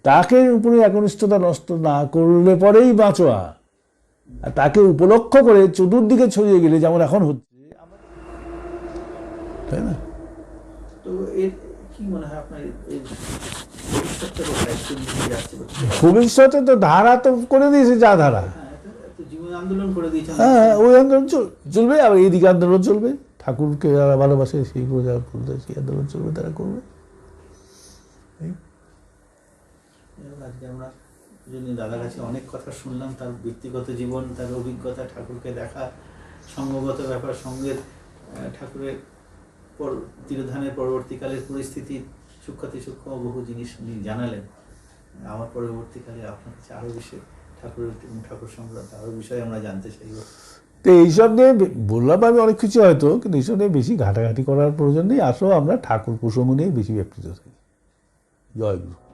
তাকে উপরে একনিষ্ঠতা নষ্ট না করলে পরেই বাঁচোয়া। আর তাকে উপলক্ষ করে চতুর্দিকে ছড়িয়ে গেলে যেমন এখন হচ্ছে, তাই না? তো এর কি মনে হয় আপনার, এই ভবিষ্যৎটা কোথায় একটু নিয়ে যাচ্ছে? ভবিষ্যতে তো ধারা তো করে দিয়েছে, যা ধারা। হ্যাঁ, এটা জীবন আন্দোলন করে দিয়েছেন। হ্যাঁ, ওই আন্দোলন চলবে, আবার এইদিকে আন্দোলন চলবে। ঠাকুরকে যারা ভালোবাসে, সেইগুলো যারা বলতে, সেই আন্দোলন চলবে, তারা করবে। আজকে আমরা যদি দাদার কাছে অনেক কথা শুনলাম, তার ব্যক্তিগত জীবন, তার অভিজ্ঞতা, ঠাকুরকে দেখা, সঙ্গগত ব্যাপার, সঙ্গের ঠাকুরের তিরোধানের পরবর্তীকালের পরিস্থিতি, সূক্ষ্ম বহু জিনিস উনি জানালেন। আমার পরবর্তীকালে আপনার কাছে আরও বেশি ঠাকুরের এবং ঠাকুর সংক্রান্ত আরও বিষয়ে আমরা জানতে চাইব। তো এইসব নিয়ে বললাম আমি অনেক কিছু হয়তো, কিন্তু এইসব নিয়ে বেশি ঘাটাঘাটি করার প্রয়োজন নেই। আসো আমরা ঠাকুর প্রসঙ্গ নিয়ে বেশি ব্যাপৃত থাকি। জয় গুরু।